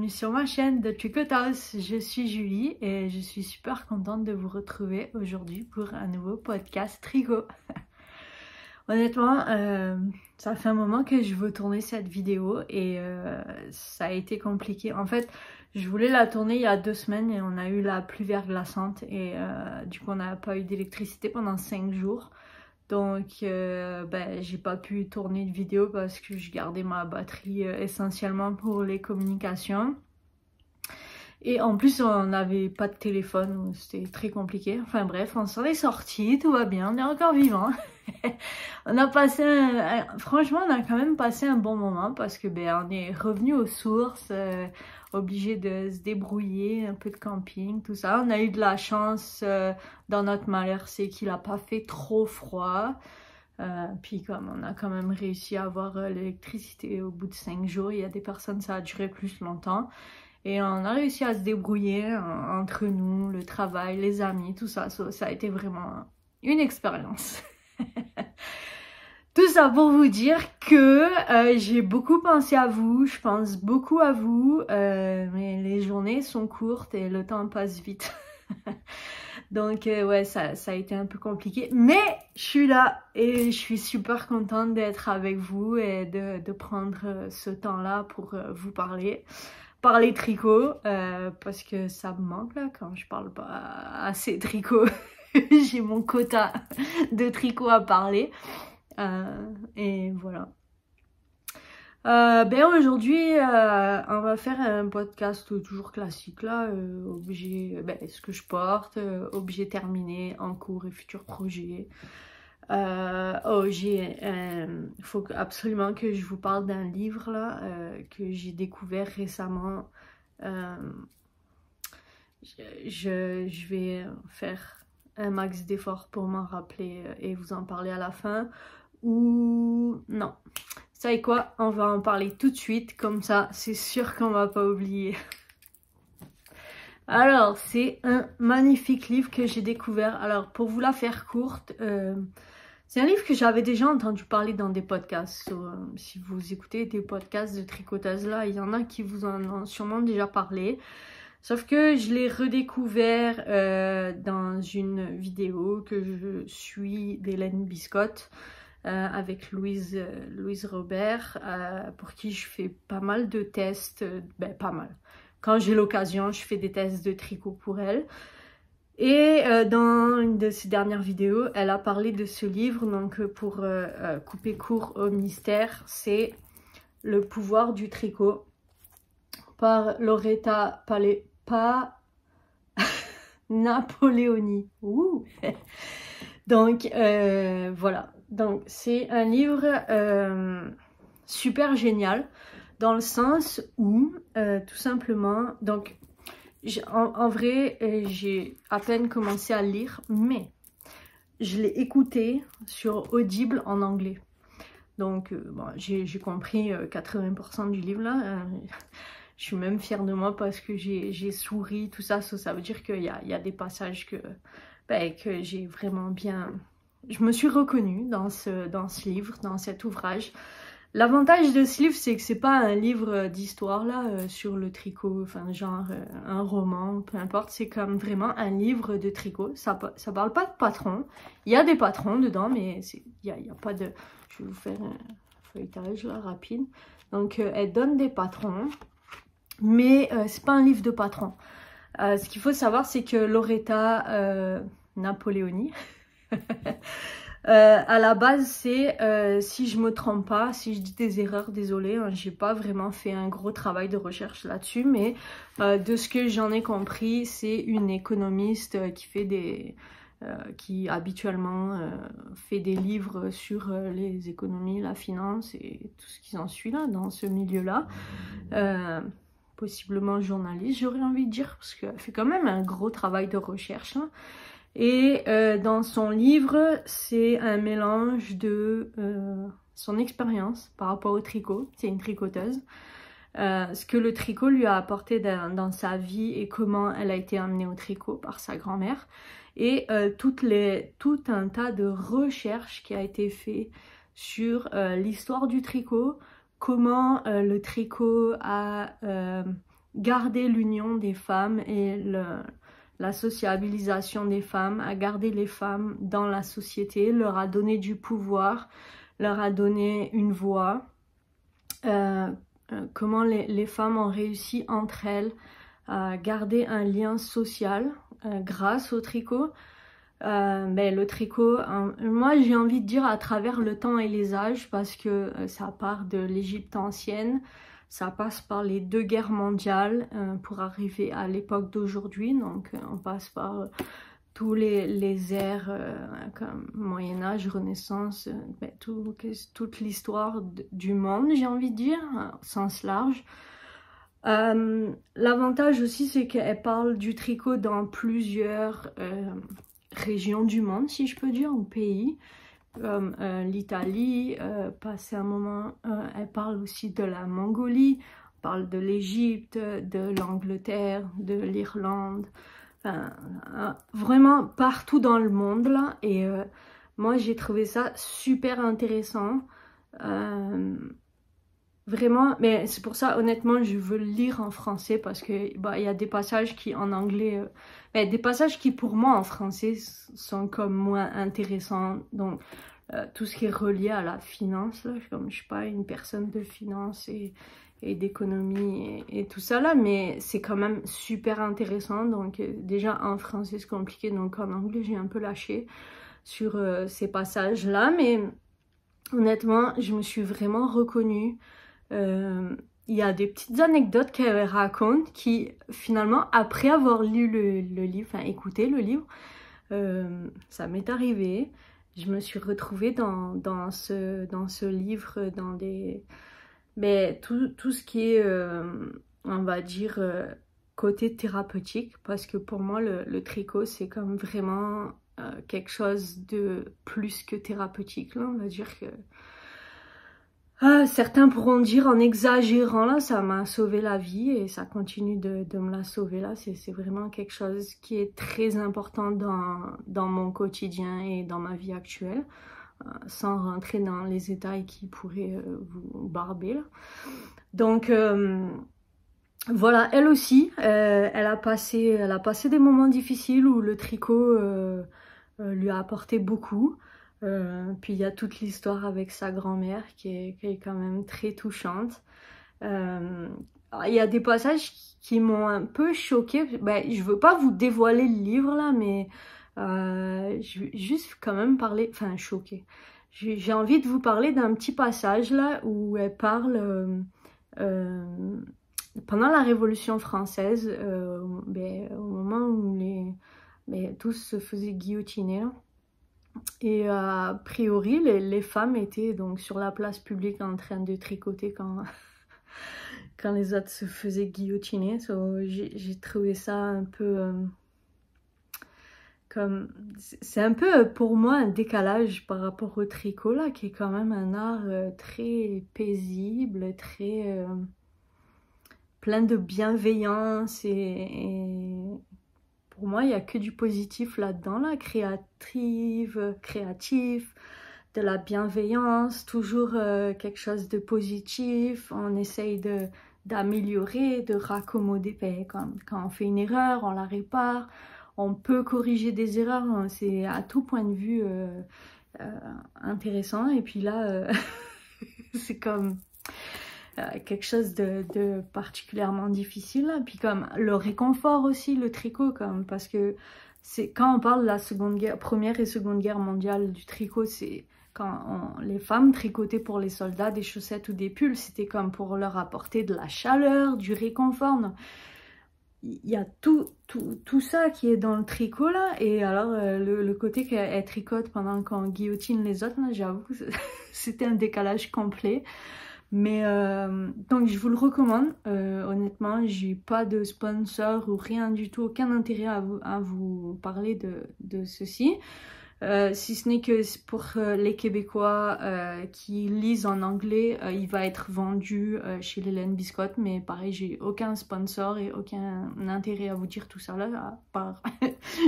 bienvenue sur ma chaîne de Tricotas. Je suis Julie et je suis super contente de vous retrouver aujourd'hui pour un nouveau podcast tricot. Honnêtement, ça fait un moment que je veux tourner cette vidéo et ça a été compliqué. En fait, je voulais la tourner il y a 2 semaines et on a eu la pluie verglaçante et du coup on n'a pas eu d'électricité pendant 5 jours. Donc j'ai pas pu tourner de vidéo parce que je gardais ma batterie essentiellement pour les communications. Et en plus on n'avait pas de téléphone, c'était très compliqué. Enfin bref, on s'en est sorti, tout va bien, on est encore vivant. On a passé franchement on a quand même passé un bon moment parce que on est revenu aux sources, obligé de se débrouiller, un peu de camping, tout ça. On a eu de la chance dans notre malheur, c'est qu'il a pas fait trop froid. Puis comme on a quand même réussi à avoir l'électricité au bout de 5 jours, il y a des personnes ça a duré plus longtemps. Et on a réussi à se débrouiller entre nous, le travail, les amis, tout ça. Ça a été vraiment une expérience. Tout ça pour vous dire que j'ai beaucoup pensé à vous, je pense beaucoup à vous, mais les journées sont courtes et le temps passe vite. Donc ouais, ça a été un peu compliqué, mais je suis là et je suis super contente d'être avec vous et de prendre ce temps-là pour vous parler tricot, parce que ça me manque là quand je parle pas assez tricot. J'ai mon quota de tricot à parler. Et voilà. Aujourd'hui on va faire un podcast toujours classique là, objet, ce que je porte, objet terminé, en cours et futurs projets. Il faut absolument que je vous parle d'un livre là que j'ai découvert récemment. Je vais faire un max d'efforts pour m'en rappeler et vous en parler à la fin. Ou non, vous savez quoi, on va en parler tout de suite, comme ça c'est sûr qu'on va pas oublier. Alors c'est un magnifique livre que j'ai découvert. Alors pour vous la faire courte, c'est un livre que j'avais déjà entendu parler dans des podcasts. Si vous écoutez des podcasts de tricoteuses là, il y en a qui vous en ont sûrement déjà parlé. Sauf que je l'ai redécouvert dans une vidéo que je suis d'Hélène Biscotte avec Louise Robert, pour qui je fais pas mal de tests, pas mal. Quand j'ai l'occasion, je fais des tests de tricot pour elle. Et dans une de ses dernières vidéos, elle a parlé de ce livre, donc pour couper court au mystère, c'est Le pouvoir du tricot par Loretta Napoleoni. Ouh. Donc voilà, donc c'est un livre super génial dans le sens où tout simplement, donc en vrai j'ai à peine commencé à le lire, mais je l'ai écouté sur Audible en anglais. Donc j'ai compris 80% du livre là. Je suis même fière de moi parce que j'ai souri, tout ça. Ça veut dire qu'il y a des passages que j'ai vraiment bien... Je me suis reconnue dans ce livre, dans cet ouvrage. L'avantage de ce livre, c'est que c'est pas un livre d'histoire là sur le tricot, enfin genre un roman, peu importe. C'est comme vraiment un livre de tricot. Ça parle pas de patron. Il y a des patrons dedans, mais il y a pas de... Je vais vous faire un feuilletage là rapide. Donc elle donne des patrons, mais c'est pas un livre de patron. Ce qu'il faut savoir, c'est que Loretta Napoleoni, à la base, c'est, si je me trompe pas, si je dis des erreurs, désolé, hein, j'ai pas vraiment fait un gros travail de recherche là-dessus, mais de ce que j'en ai compris, c'est une économiste qui fait qui habituellement fait des livres sur les économies, la finance et tout ce qui en suit là, dans ce milieu-là. Possiblement journaliste, j'aurais envie de dire, parce qu'elle fait quand même un gros travail de recherche hein. Et dans son livre, c'est un mélange de son expérience par rapport au tricot. C'est une tricoteuse. Ce que le tricot lui a apporté dans sa vie et comment elle a été amenée au tricot par sa grand-mère. Et tout un tas de recherches qui a été fait sur l'histoire du tricot, comment le tricot a garder l'union des femmes et la sociabilisation des femmes, a gardé les femmes dans la société, leur a donné du pouvoir, leur a donné une voix. Comment les femmes ont réussi entre elles à garder un lien social grâce au tricot. Le tricot, moi j'ai envie de dire à travers le temps et les âges, parce que ça part de l'Égypte ancienne, ça passe par les 2 guerres mondiales pour arriver à l'époque d'aujourd'hui. Donc on passe par tous les ères comme Moyen-Âge, Renaissance, toute l'histoire du monde, j'ai envie de dire, au sens large. L'avantage aussi, c'est qu'elle parle du tricot dans plusieurs régions du monde, si je peux dire, ou pays, comme l'Italie, passé un moment, elle parle aussi de la Mongolie, elle parle de l'Égypte, de l'Angleterre, de l'Irlande, enfin, vraiment partout dans le monde là. Et moi j'ai trouvé ça super intéressant, vraiment. Mais c'est pour ça, honnêtement, je veux le lire en français, parce que il y a des passages qui en anglais, des passages qui pour moi en français sont comme moins intéressants. Donc tout ce qui est relié à la finance là, comme je suis pas une personne de finance et d'économie et tout ça là, mais c'est quand même super intéressant. Donc déjà en français c'est compliqué, donc en anglais j'ai un peu lâché sur ces passages là, mais honnêtement je me suis vraiment reconnue. Il y a des petites anecdotes qu'elle raconte qui finalement, après avoir lu le livre, enfin écouté le livre, ça m'est arrivé, je me suis retrouvée dans ce livre, dans des... tout ce qui est, on va dire, côté thérapeutique, parce que pour moi le tricot c'est comme vraiment quelque chose de plus que thérapeutique là, on va dire que certains pourront dire en exagérant là, ça m'a sauvé la vie et ça continue de me la sauver là. C'est vraiment quelque chose qui est très important dans mon quotidien et dans ma vie actuelle, sans rentrer dans les détails qui pourraient vous barber là. Donc voilà, elle aussi, elle a passé des moments difficiles où le tricot lui a apporté beaucoup. Puis il y a toute l'histoire avec sa grand-mère qui est quand même très touchante. Il y a des passages qui m'ont un peu choquée. Je veux pas vous dévoiler le livre là, mais je vais juste quand même parler, enfin choquée. J'ai envie de vous parler d'un petit passage là où elle parle pendant la Révolution française, au moment où tous se faisaient guillotiner là. Et a priori, les femmes étaient donc sur la place publique en train de tricoter quand les autres se faisaient guillotiner. J'ai trouvé ça un peu comme... C'est un peu pour moi un décalage par rapport au tricot là, qui est quand même un art très paisible, très plein de bienveillance et pour moi, il n'y a que du positif là-dedans, là, créatif, de la bienveillance, toujours quelque chose de positif. On essaye d'améliorer, de raccommoder. Quand on fait une erreur, on la répare. On peut corriger des erreurs. C'est à tout point de vue intéressant. Et puis là, c'est comme... quelque chose de particulièrement difficile, hein. Puis comme le réconfort aussi, le tricot, parce que c'est quand on parle de la première et seconde guerre mondiale du tricot, c'est quand les femmes tricotaient pour les soldats des chaussettes ou des pulls, c'était comme pour leur apporter de la chaleur, du réconfort. Il y a tout ça qui est dans le tricot là, et alors le côté qu'elle tricote pendant qu'on guillotine les autres, j'avoue que c'était un décalage complet. Mais donc je vous le recommande, honnêtement, j'ai pas de sponsor ou rien du tout, aucun intérêt à vous parler de ceci. Si ce n'est que pour les Québécois qui lisent en anglais, il va être vendu chez l'Hélène Biscotte, mais pareil, j'ai aucun sponsor et aucun intérêt à vous dire tout ça là, à part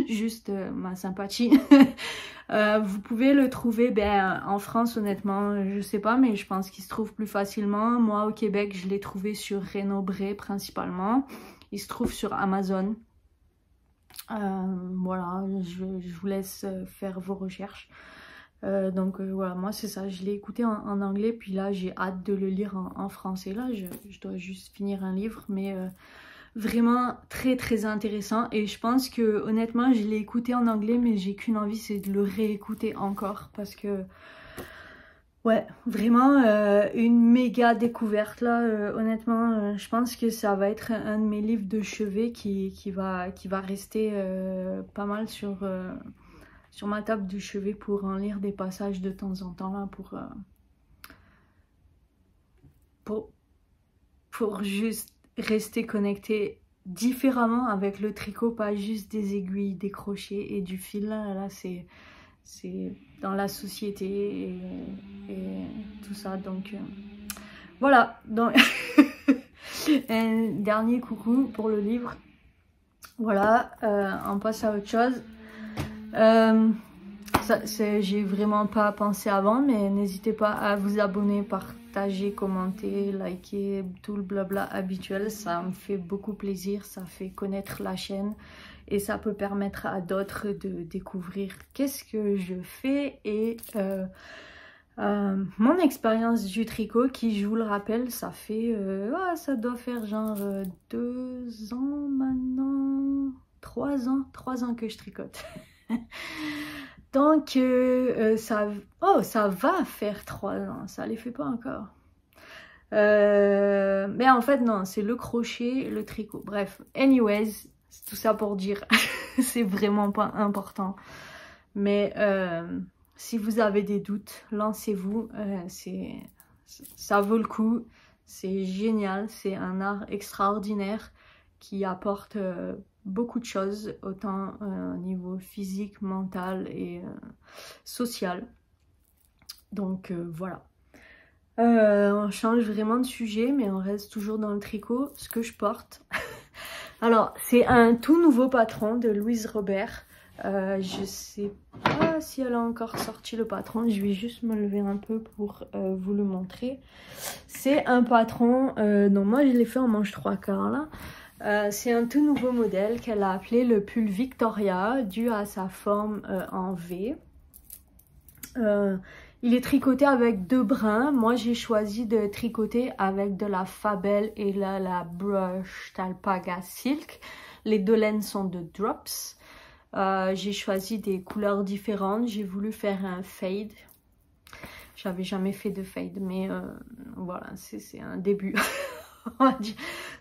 juste ma sympathie. Vous pouvez le trouver en France, honnêtement, je sais pas, mais je pense qu'il se trouve plus facilement. Moi, au Québec, je l'ai trouvé sur Renaud-Bré principalement. Il se trouve sur Amazon. Voilà, je vous laisse faire vos recherches. Voilà, moi c'est ça, je l'ai écouté en anglais, puis là j'ai hâte de le lire en français. Là, je dois juste finir un livre, mais vraiment très très intéressant. Et je pense que honnêtement, je l'ai écouté en anglais, mais j'ai qu'une envie, c'est de le réécouter encore, parce que ouais, vraiment une méga découverte là. Honnêtement, je pense que ça va être un de mes livres de chevet qui va rester pas mal sur ma table de chevet pour en lire des passages de temps en temps là, pour juste rester connecté différemment avec le tricot, pas juste des aiguilles, des crochets et du fil. Là c'est dans la société et tout ça. Donc voilà, donc un dernier coucou pour le livre. Voilà, on passe à autre chose. J'ai vraiment pas pensé avant, mais n'hésitez pas à vous abonner, partager, commenter, liker, tout le blabla habituel. Ça me fait beaucoup plaisir, ça fait connaître la chaîne et ça peut permettre à d'autres de découvrir qu'est-ce que je fais et mon expérience du tricot qui, je vous le rappelle, ça fait ça doit faire genre 2 ans maintenant, 3 ans que je tricote. Donc ça va faire 3 ans, ça les fait pas encore. Mais en fait non, c'est le crochet, le tricot. Bref, anyways, c'est tout ça pour dire, c'est vraiment pas important. Mais si vous avez des doutes, lancez-vous, ça vaut le coup, c'est génial, c'est un art extraordinaire qui apporte beaucoup de choses, autant au niveau physique, mental et social. Donc voilà. On change vraiment de sujet, mais on reste toujours dans le tricot, ce que je porte. Alors, c'est un tout nouveau patron de Louise Robert. Je sais pas si elle a encore sorti le patron, je vais juste me lever un peu pour vous le montrer. C'est un patron, donc moi je l'ai fait en manche 3/4 là. C'est un tout nouveau modèle qu'elle a appelé le pull Victoria, dû à sa forme en V. Il est tricoté avec 2 brins. Moi, j'ai choisi de tricoter avec de la Fabel et là, la Brush Alpaga Silk. Les 2 laines sont de Drops. J'ai choisi des couleurs différentes. J'ai voulu faire un fade. J'avais jamais fait de fade, mais voilà, c'est un début.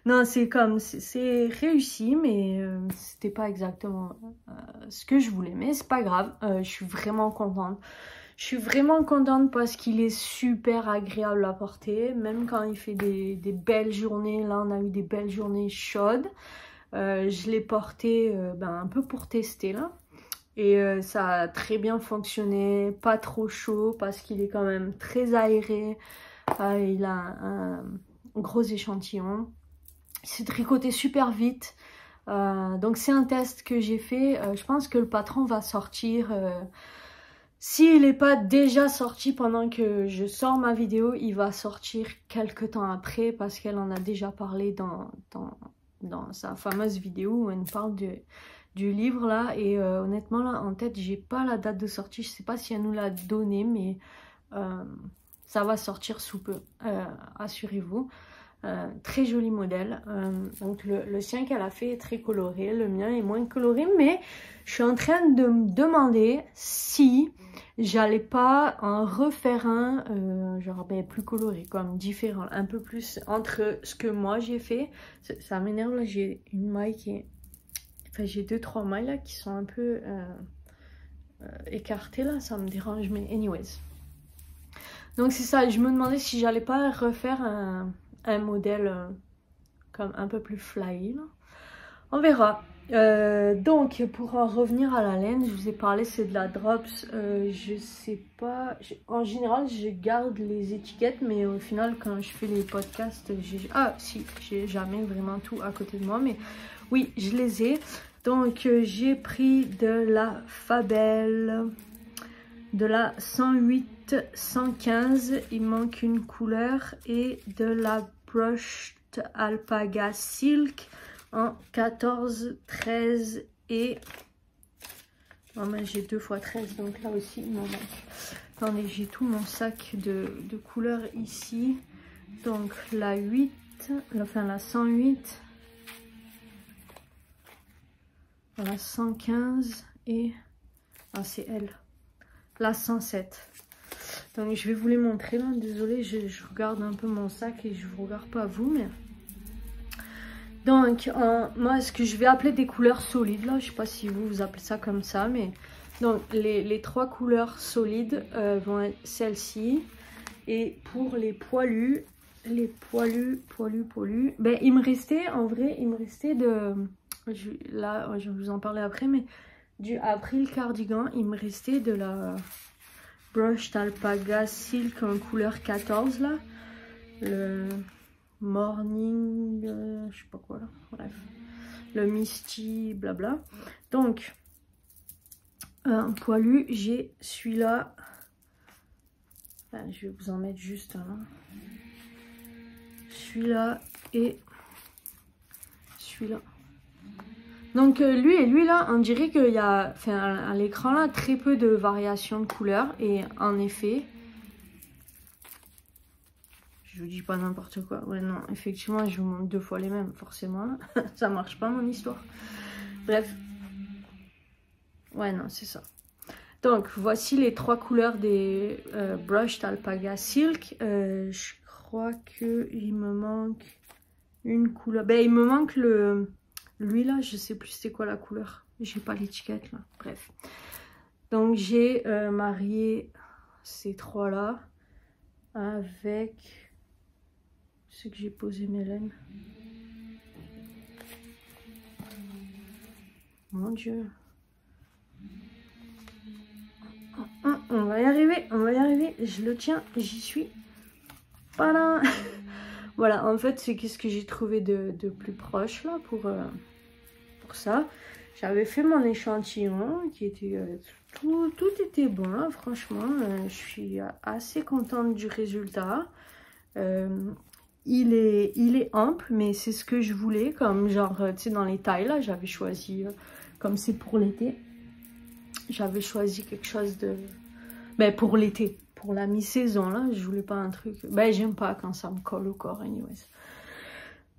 Non, c'est réussi, mais c'était pas exactement ce que je voulais, mais c'est pas grave. Je suis vraiment contente. Je suis vraiment contente parce qu'il est super agréable à porter, même quand il fait des belles journées. Là, on a eu des belles journées chaudes. Je l'ai porté un peu pour tester là. Et ça a très bien fonctionné, pas trop chaud parce qu'il est quand même très aéré. Il a un gros échantillon. Il s'est tricoté super vite. Donc c'est un test que j'ai fait. Je pense que le patron va sortir. S'il n'est pas déjà sorti pendant que je sors ma vidéo, il va sortir quelques temps après parce qu'elle en a déjà parlé dans sa fameuse vidéo où elle parle du livre là. Et honnêtement là en tête, j'ai pas la date de sortie. Je sais pas si elle nous l'a donné, mais ça va sortir sous peu, assurez-vous. Très joli modèle. Donc le sien qu'elle a fait est très coloré, le mien est moins coloré, mais je suis en train de me demander si j'allais pas en refaire un genre plus coloré, comme différent, un peu plus entre ce que moi j'ai fait. Ça m'énerve là, j'ai une maille qui est... Enfin j'ai 2-3 mailles là qui sont un peu écartées là, ça me dérange, mais anyways. Donc c'est ça, je me demandais si j'allais pas refaire un modèle comme un peu plus fly là. On verra. Donc pour en revenir à la laine, je vous ai parlé, c'est de la Drops. Je sais pas, en général je garde les étiquettes, mais au final quand je fais les podcasts, j'ai jamais vraiment tout à côté de moi, mais oui je les ai. Donc j'ai pris de la Fabel. De la 108-115, il manque une couleur. Et de la Brushed Alpaga Silk en 14, 13 et... Oh, mais j'ai 2 x 13, donc là aussi il m'en manque. Attendez, j'ai tout mon sac de couleurs ici. Donc la 8, enfin la 108, la 115 et... Ah, c'est elle. La 107. Donc je vais vous les montrer là. Désolée, je regarde un peu mon sac et je vous regarde pas vous, mais... Donc, moi, ce que je vais appeler des couleurs solides, là, je sais pas si vous appelez ça comme ça, mais... Donc, les 3 couleurs solides vont être celles-ci. Et pour les poilus, ben, il me restait, en vrai, il me restait de... Là, je vais vous en parler après, mais du April Cardigan, il me restait de la Brushed Alpaga Silk en couleur 14, là. Le... Morning, je sais pas quoi là, bref, le Misty, blabla. Donc, un poilu, j'ai celui-là, enfin, je vais vous en mettre juste un, celui-là et celui-là. Donc, lui et lui là, on dirait qu'il y a, enfin, à l'écran là, très peu de variations de couleurs, et en effet, je vous dis pas n'importe quoi. Ouais, non, effectivement, je vous montre 2 fois les mêmes, forcément. Ça marche pas, mon histoire. Bref. Ouais, non, c'est ça. Donc, voici les 3 couleurs des Brushed Alpaga Silk. Je crois qu'il me manque une couleur. Ben, il me manque lui, là, je sais plus c'est quoi la couleur. J'ai pas l'étiquette, là. Bref. Donc, j'ai marié ces 3 là avec... C'est que j'ai posé mes laines. Mon Dieu. On va y arriver, on va y arriver. Je le tiens, j'y suis. Voilà. Voilà, en fait, c'est qu'est-ce que j'ai trouvé de plus proche là pour ça. J'avais fait mon échantillon qui était... tout était bon là, franchement. Je suis assez contente du résultat. Il est ample, mais c'est ce que je voulais, comme genre, tu sais, dans les tailles, là, j'avais choisi, comme c'est pour l'été, j'avais choisi quelque chose de... Ben, pour l'été, pour la mi-saison, là, je voulais pas un truc... Ben, j'aime pas quand ça me colle au corps, anyways.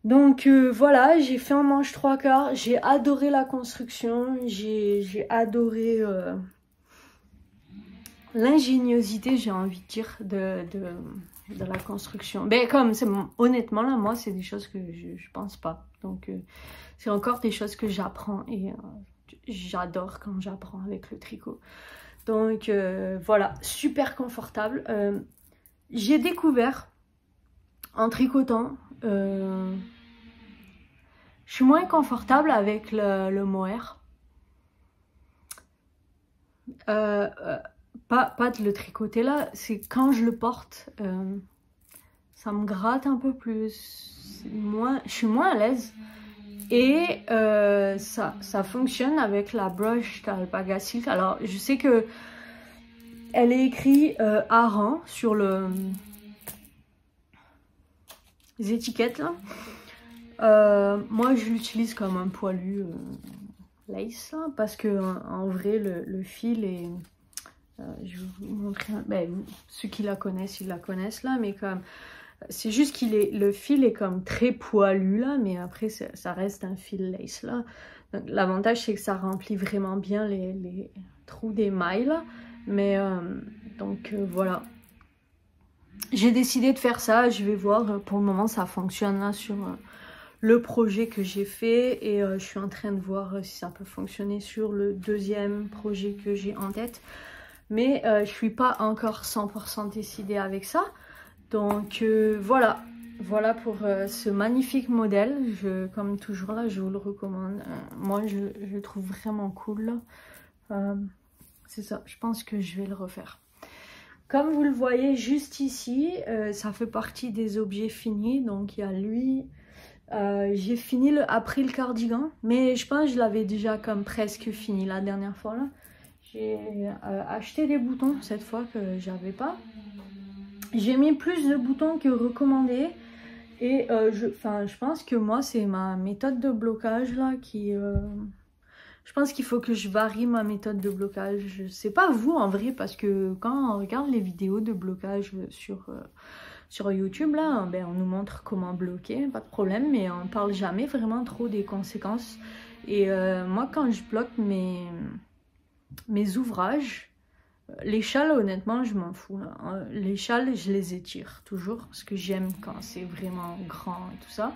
Donc, voilà, j'ai fait un manche 3/4, j'ai adoré la construction, j'ai adoré l'ingéniosité, j'ai envie de dire, de la construction. Mais comme, honnêtement, là, moi, c'est des choses que je pense pas. Donc, c'est encore des choses que j'apprends et j'adore quand j'apprends avec le tricot. Donc, voilà, super confortable. J'ai découvert, en tricotant, je suis moins confortable avec le mohair. Pas de le tricoter là, c'est quand je le porte, ça me gratte un peu plus, je suis moins à l'aise. Et ça fonctionne avec la Brushed Alpaga Silk. Alors je sais que elle est écrite Aran sur les étiquettes là. Moi je l'utilise comme un poilu lace là, parce que en vrai le fil est... je vais vous montrer, ben, ceux qui la connaissent, ils la connaissent là, mais comme c'est juste le fil est comme très poilu là, mais après ça reste un fil lace là. L'avantage c'est que ça remplit vraiment bien les trous des mailles là, mais donc voilà. J'ai décidé de faire ça, je vais voir, pour le moment ça fonctionne là sur le projet que j'ai fait, et je suis en train de voir si ça peut fonctionner sur le deuxième projet que j'ai en tête. Mais je suis pas encore 100% décidée avec ça. Donc voilà. Voilà pour ce magnifique modèle. Comme toujours là, je vous le recommande. Moi, je le trouve vraiment cool. C'est ça, je pense que je vais le refaire. Comme vous le voyez juste ici, ça fait partie des objets finis. Donc il y a lui. J'ai fini après le cardigan. Mais je pense que je l'avais déjà comme presque fini la dernière fois là. J'ai acheté des boutons cette fois que j'avais pas. J'ai mis plus de boutons que recommandé. Et je pense que moi, c'est ma méthode de blocage là qui... je pense qu'il faut que je varie ma méthode de blocage. C'est pas vous en vrai, parce que quand on regarde les vidéos de blocage sur YouTube, là, ben, on nous montre comment bloquer, pas de problème, mais on parle jamais vraiment trop des conséquences. Et moi, quand je bloque mes ouvrages, les châles, honnêtement, je m'en fous. Là. Les châles, je les étire toujours, parce que j'aime quand c'est vraiment grand et tout ça.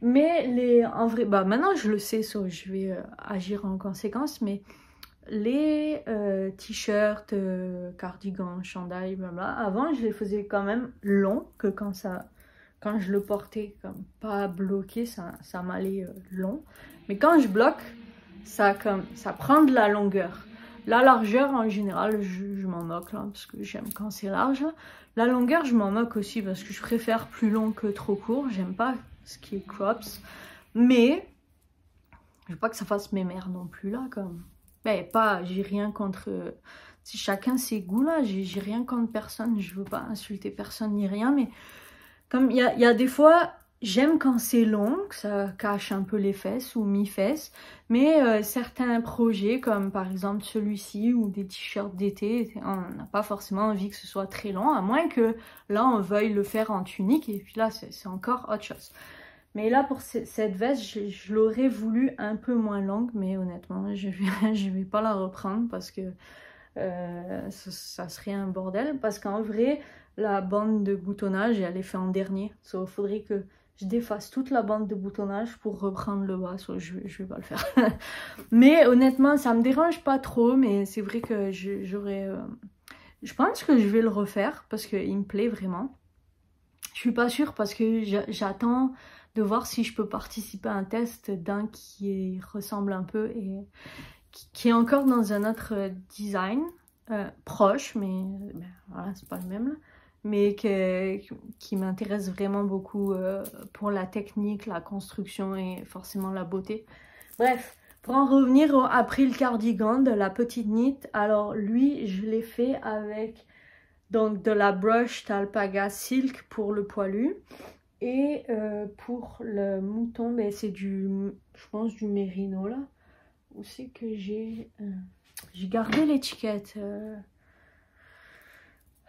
Mais en vrai, bah maintenant je le sais, so je vais agir en conséquence, mais les t-shirts, cardigans, chandails, blabla, avant je les faisais quand même longs, que quand je le portais comme pas bloqué, ça m'allait long. Mais quand je bloque, ça prend de la longueur. La largeur en général, je m'en moque là, parce que j'aime quand c'est large. La longueur, je m'en moque aussi parce que je préfère plus long que trop court. J'aime pas ce qui est crops, mais je veux pas que ça fasse mes mères non plus là, comme ben pas, j'ai rien contre si chacun ses goûts là, j'ai rien contre personne, je veux pas insulter personne ni rien, mais comme il y a des fois j'aime quand c'est long, que ça cache un peu les fesses ou mi-fesses, mais certains projets comme par exemple celui-ci ou des t-shirts d'été, on n'a pas forcément envie que ce soit très long, à moins que là on veuille le faire en tunique, et puis là c'est encore autre chose. Mais là, pour cette veste, je l'aurais voulu un peu moins longue, mais honnêtement, je vais pas la reprendre parce que ça serait un bordel. Parce qu'en vrai, la bande de boutonnage, elle est faite en dernier. Il faudrait que je défasse toute la bande de boutonnage pour reprendre le bas. Je vais pas le faire. Mais honnêtement, ça me dérange pas trop, mais c'est vrai que j'aurais... je pense que je vais le refaire parce qu'il me plaît vraiment. Je suis pas sûre parce que j'attends de voir si je peux participer à un test d'un qui ressemble un peu et qui est encore dans un autre design proche, mais ben, voilà, c'est pas le même, là, mais qui m'intéresse vraiment beaucoup pour la technique, la construction et forcément la beauté. Bref, pour en revenir après le cardigan de la petite knit, alors lui, je l'ai fait avec donc de la brush Alpaga Silk pour le poilu. Et pour le mouton, ben c'est je pense du mérino là. Où c'est que j'ai gardé l'étiquette.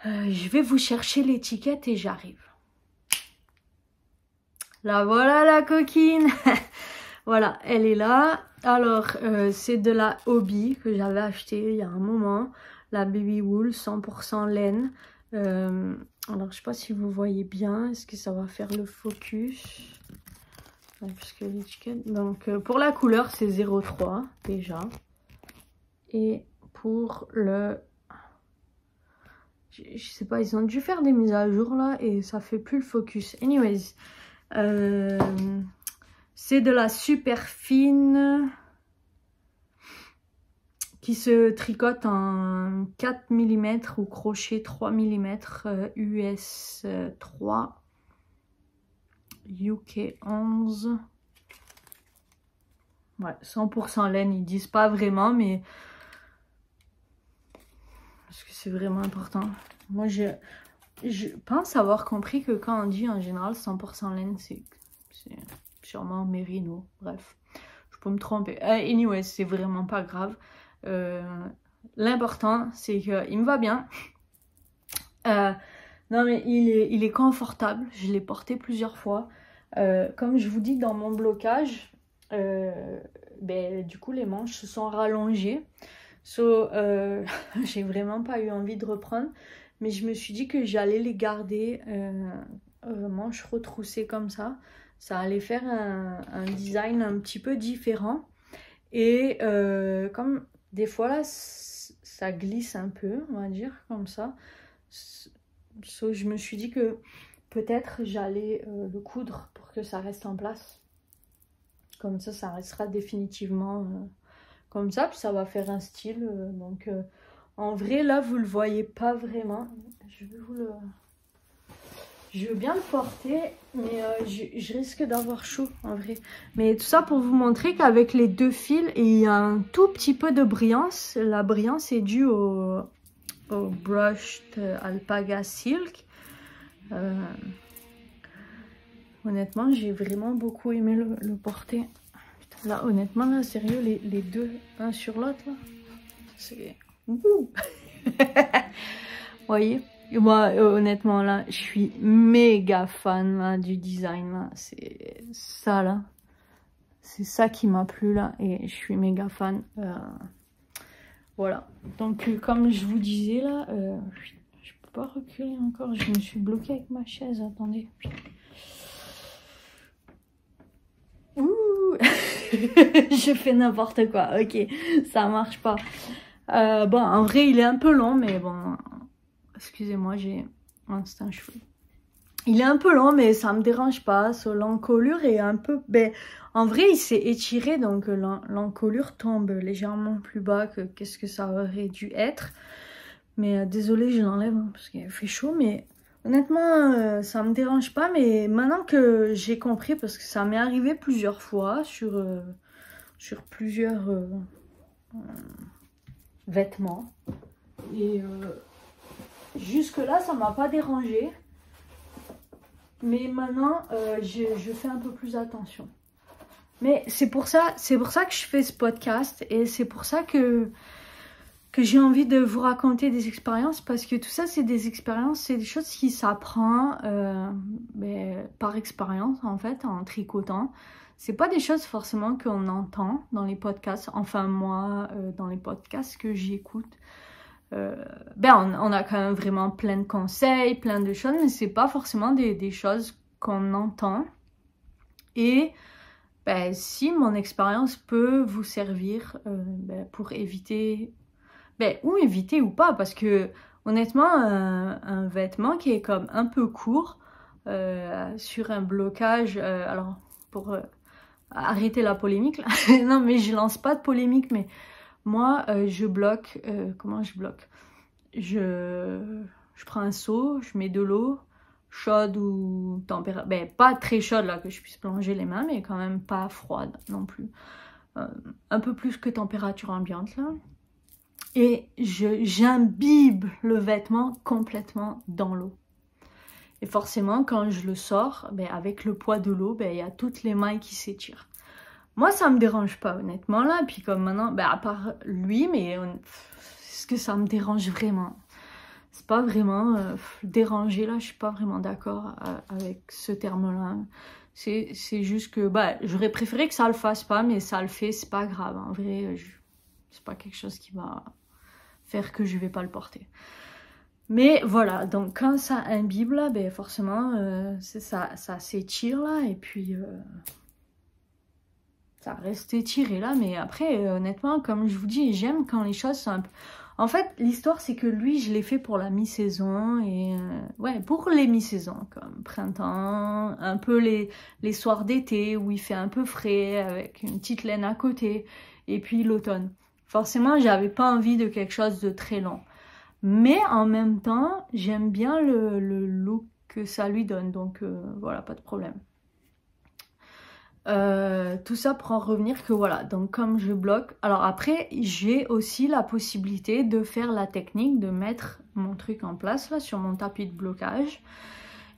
Je vais vous chercher l'étiquette et j'arrive. Là voilà la coquine. Voilà, elle est là. Alors c'est de la Hobbii que j'avais acheté il y a un moment. La baby wool 100% laine. Alors je sais pas si vous voyez bien, est-ce que ça va faire le focus? Parce que l'étiquette, donc pour la couleur c'est 03 déjà, et pour le, je sais pas, ils ont dû faire des mises à jour là et ça fait plus le focus. Anyways, c'est de la super fine qui se tricote en 4 mm ou crochet 3 mm US 3 UK 11. Ouais, 100% laine, ils disent pas vraiment, mais parce que c'est vraiment important. Moi, je pense avoir compris que quand on dit en général 100% laine, c'est sûrement mérino. Bref, je peux me tromper. Anyway, c'est vraiment pas grave. L'important c'est qu'il me va bien. Non mais il est confortable, je l'ai porté plusieurs fois. Comme je vous dis dans mon blocage, ben, du coup les manches se sont rallongées. J'ai vraiment pas eu envie de reprendre, mais je me suis dit que j'allais les garder manches retroussées comme ça. Ça allait faire un design un petit peu différent. Et comme des fois là ça glisse un peu, on va dire comme ça, je me suis dit que peut-être j'allais le coudre pour que ça reste en place, comme ça restera définitivement comme ça, puis ça va faire un style. Donc en vrai là vous le voyez pas vraiment, je Je veux bien le porter, mais je risque d'avoir chaud en vrai. Mais tout ça pour vous montrer qu'avec les 2 fils, il y a un tout petit peu de brillance. La brillance est due au Brushed Alpaga Silk. Honnêtement, j'ai vraiment beaucoup aimé le porter. Putain, là, honnêtement, là, sérieux, les deux, un sur l'autre, là, c'est... Vous voyez? Et moi, honnêtement, là, je suis méga fan là, du design. Là. C'est ça, là. C'est ça qui m'a plu, là. Et je suis méga fan. Voilà. Donc, comme je vous disais, là, je peux pas reculer encore. Je me suis bloquée avec ma chaise. Attendez. Ouh je fais n'importe quoi. Ok, ça marche pas. Bon, en vrai, il est un peu long, mais bon... Excusez-moi, j'ai un cheveu. Il est un peu long, mais ça me dérange pas. L'encolure est un peu... Ben, en vrai, il s'est étiré, donc l'encolure tombe légèrement plus bas que qu'est-ce que ça aurait dû être. Mais désolé, je l'enlève hein, parce qu'il fait chaud, mais honnêtement, ça me dérange pas. Mais maintenant que j'ai compris, parce que ça m'est arrivé plusieurs fois sur plusieurs vêtements. Et... jusque là ça m'a pas dérangé, mais maintenant je fais un peu plus attention. Mais c'est pour ça que je fais ce podcast, et c'est pour ça que j'ai envie de vous raconter des expériences, parce que tout ça c'est des expériences, c'est des choses qui s'apprend par expérience en fait, en tricotant. C'est pas des choses forcément qu'on entend dans les podcasts, enfin moi dans les podcasts que j'écoute. On a quand même vraiment plein de conseils, plein de choses, mais c'est pas forcément des choses qu'on entend. Et si mon expérience peut vous servir pour éviter, ou éviter ou pas, parce que honnêtement, un vêtement qui est comme un peu court sur un blocage, alors pour arrêter la polémique, là. Non mais je lance pas de polémique, mais moi, je bloque. Comment je bloque? Je prends un seau, je mets de l'eau chaude ou température. Pas très chaude là que je puisse plonger les mains, mais quand même pas froide non plus. Un peu plus que température ambiante là. Et j'imbibe le vêtement complètement dans l'eau. Et forcément, quand je le sors, avec le poids de l'eau, il y a toutes les mailles qui s'étirent. Moi, ça me dérange pas, honnêtement, là. Puis comme maintenant, à part lui, mais est-ce que ça me dérange vraiment? C'est pas vraiment déranger, là. Je suis pas vraiment d'accord avec ce terme-là. C'est juste que, j'aurais préféré que ça le fasse pas, mais ça le fait, c'est pas grave. En vrai, c'est pas quelque chose qui va faire que je vais pas le porter. Mais voilà, donc quand ça imbibe, là, forcément, ça s'étire, là, et puis... ça reste étiré là, mais après, honnêtement, comme je vous dis, j'aime quand les choses sont un peu... En fait, l'histoire, c'est que lui, je l'ai fait pour la mi-saison, et pour les mi-saisons, comme printemps, un peu les soirs d'été, où il fait un peu frais, avec une petite laine à côté, et puis l'automne. Forcément, j'avais pas envie de quelque chose de très long. Mais en même temps, j'aime bien le look que ça lui donne, donc voilà, pas de problème. Tout ça pour en revenir que voilà, donc comme je bloque, alors après j'ai aussi la possibilité de faire la technique de mettre mon truc en place là sur mon tapis de blocage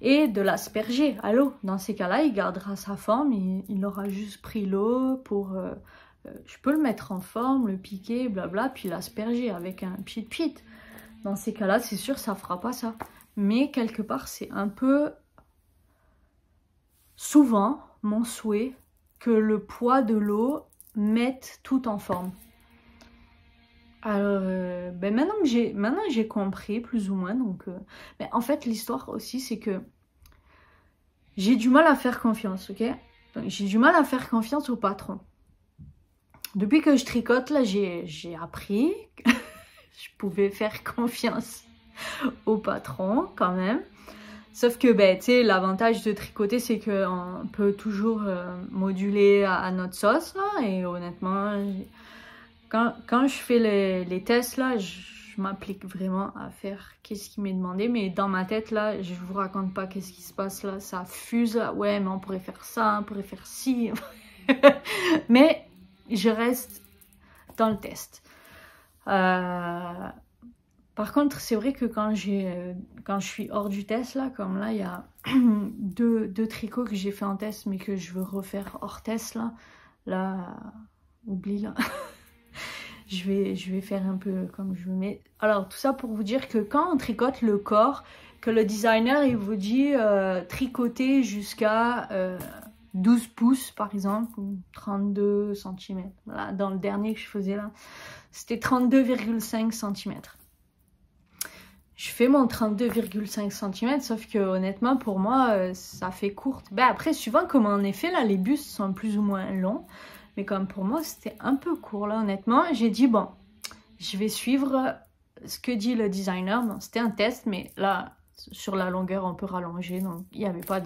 et de l'asperger à l'eau. Dans ces cas là il gardera sa forme, il aura juste pris l'eau pour je peux le mettre en forme, le piquer, blabla, puis l'asperger avec un pchit-pchit. Dans ces cas là c'est sûr ça fera pas ça, mais quelque part c'est un peu souvent mon souhait que le poids de l'eau mette tout en forme. Alors, maintenant que j'ai compris plus ou moins, donc, mais en fait l'histoire aussi c'est que j'ai du mal à faire confiance, ok? J'ai du mal à faire confiance au patron. Depuis que je tricote là, j'ai appris que je pouvais faire confiance au patron quand même. Sauf que, tu sais, l'avantage de tricoter, c'est qu'on peut toujours moduler à notre sauce, là. Et honnêtement, quand je fais les tests, là, je je m'applique vraiment à faire qu'est-ce qui m'est demandé. Mais dans ma tête, là, je vous raconte pas qu'est-ce qui se passe là. Ça fuse là. Ouais, mais on pourrait faire ça, on pourrait faire ci. Mais je reste dans le test. Par contre, c'est vrai que quand je suis hors du test, là, comme là, il y a deux tricots que j'ai fait en test, mais que je veux refaire hors test, là, oublie, là. je vais faire un peu comme je veux. Mais alors, tout ça pour vous dire que quand on tricote le corps, que le designer, il vous dit tricoter jusqu'à 12 pouces, par exemple, ou 32 cm. Voilà, dans le dernier que je faisais là, c'était 32,5 cm. Je fais mon 32,5 cm, sauf que honnêtement, pour moi, ça fait courte. Ben après, suivant comment on est fait, là, les bustes sont plus ou moins longs. Mais comme pour moi, c'était un peu court, là, honnêtement. J'ai dit, bon, je vais suivre ce que dit le designer. Bon, c'était un test, mais là, sur la longueur, on peut rallonger. Donc, il n'y avait pas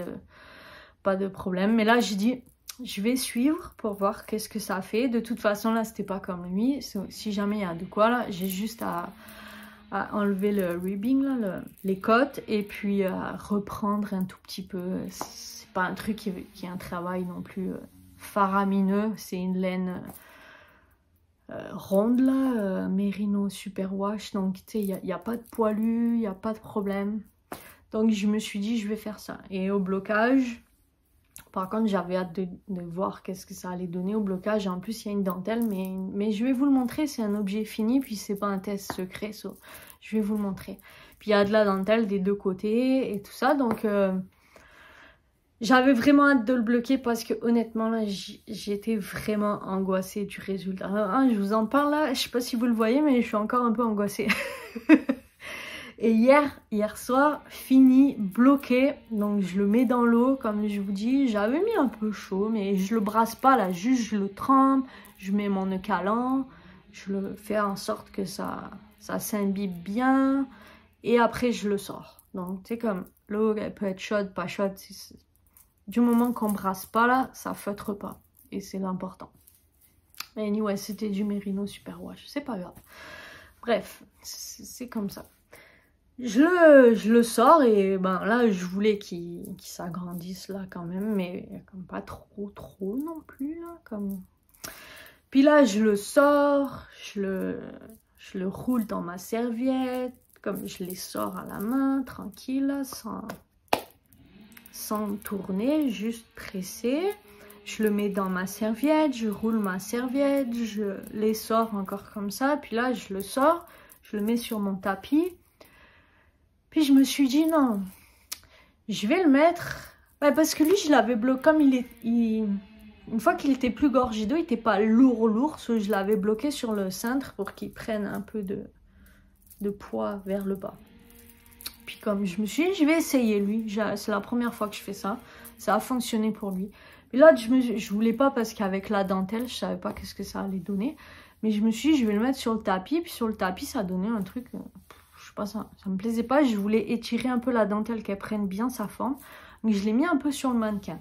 de problème. Mais là, j'ai dit, je vais suivre pour voir qu'est-ce que ça fait. De toute façon, là, c'était pas comme lui. Si jamais il y a de quoi, là, j'ai juste à enlever le ribbing, là, les côtes, et puis reprendre un tout petit peu. C'est pas un truc qui est un travail non plus faramineux. C'est une laine ronde, là, Merino Superwash. Donc, tu sais, il n'y a pas de poilu, il n'y a pas de problème. Donc, je me suis dit, je vais faire ça. Et au blocage, par contre, j'avais hâte de voir qu'est-ce que ça allait donner au blocage. En plus, il y a une dentelle, mais je vais vous le montrer. C'est un objet fini, puis c'est pas un test secret. Je vais vous le montrer. Puis il y a de la dentelle des deux côtés et tout ça. Donc, j'avais vraiment hâte de le bloquer parce que honnêtement, là, j'étais vraiment angoissée du résultat. Alors, je vous en parle là. Je sais pas si vous le voyez, mais je suis encore un peu angoissée. Et hier soir, fini, bloqué, donc je le mets dans l'eau, comme je vous dis, j'avais mis un peu chaud, mais je le brasse pas là, juste je le trempe, je mets mon nœud calant, je le fais en sorte que ça s'imbibe bien, et après je le sors. Donc tu sais, comme l'eau, elle peut être chaude, pas chaude, du moment qu'on brasse pas là, ça feutre pas, et c'est l'important. Mais anyway, c'était du Merino Superwash, c'est pas grave. Bref, c'est comme ça. Je le sors et ben là je voulais qu'il s'agrandisse là quand même, mais comme pas trop non plus là comme. Puis là je le sors, je le roule dans ma serviette, comme je les sors à la main, tranquille, là, sans tourner, juste presser. Je le mets dans ma serviette, je roule ma serviette, je les sors encore comme ça, puis là je le sors, je le mets sur mon tapis. Puis je me suis dit non, je vais le mettre, parce que lui je l'avais bloqué comme une fois qu'il était plus gorgé d'eau, il n'était pas lourd, je l'avais bloqué sur le cintre pour qu'il prenne un peu de poids vers le bas. Puis comme je me suis dit, je vais essayer lui, c'est la première fois que je fais ça, ça a fonctionné pour lui. Et là je voulais pas parce qu'avec la dentelle, je savais pas qu'est-ce que ça allait donner, mais je me suis dit je vais le mettre sur le tapis, puis sur le tapis ça donnait un truc... je sais pas, ça me plaisait pas, je voulais étirer un peu la dentelle, qu'elle prenne bien sa forme. Donc je l'ai mis un peu sur le mannequin.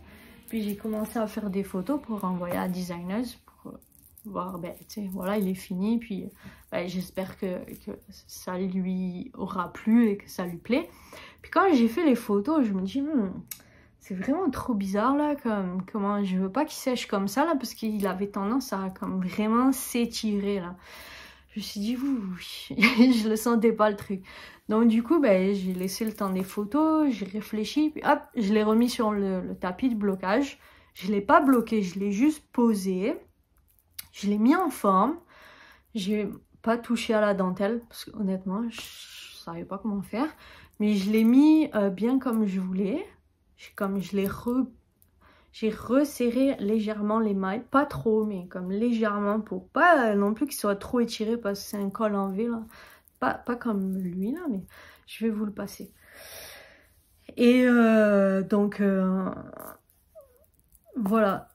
Puis j'ai commencé à faire des photos pour envoyer à designers pour voir, ben tu sais, voilà, il est fini. Puis ben, j'espère que ça lui aura plu et que ça lui plaît. Puis quand j'ai fait les photos, je me dis, c'est vraiment trop bizarre là, comment je veux pas qu'il sèche comme ça là, parce qu'il avait tendance à comme vraiment s'étirer là. Je me suis dit, je le sentais pas le truc. Donc du coup, ben, j'ai laissé le temps des photos, j'ai réfléchi, puis hop, je l'ai remis sur le tapis de blocage. Je l'ai pas bloqué, je l'ai juste posé. Je l'ai mis en forme. J'ai pas touché à la dentelle, parce que honnêtement, je savais pas comment faire. Mais je l'ai mis bien comme je voulais. Comme je l'ai j'ai resserré légèrement les mailles, pas trop, mais comme légèrement pour pas non plus qu'il soit trop étiré parce que c'est un col en V là. Pas comme lui là, mais je vais vous le passer. Et donc voilà.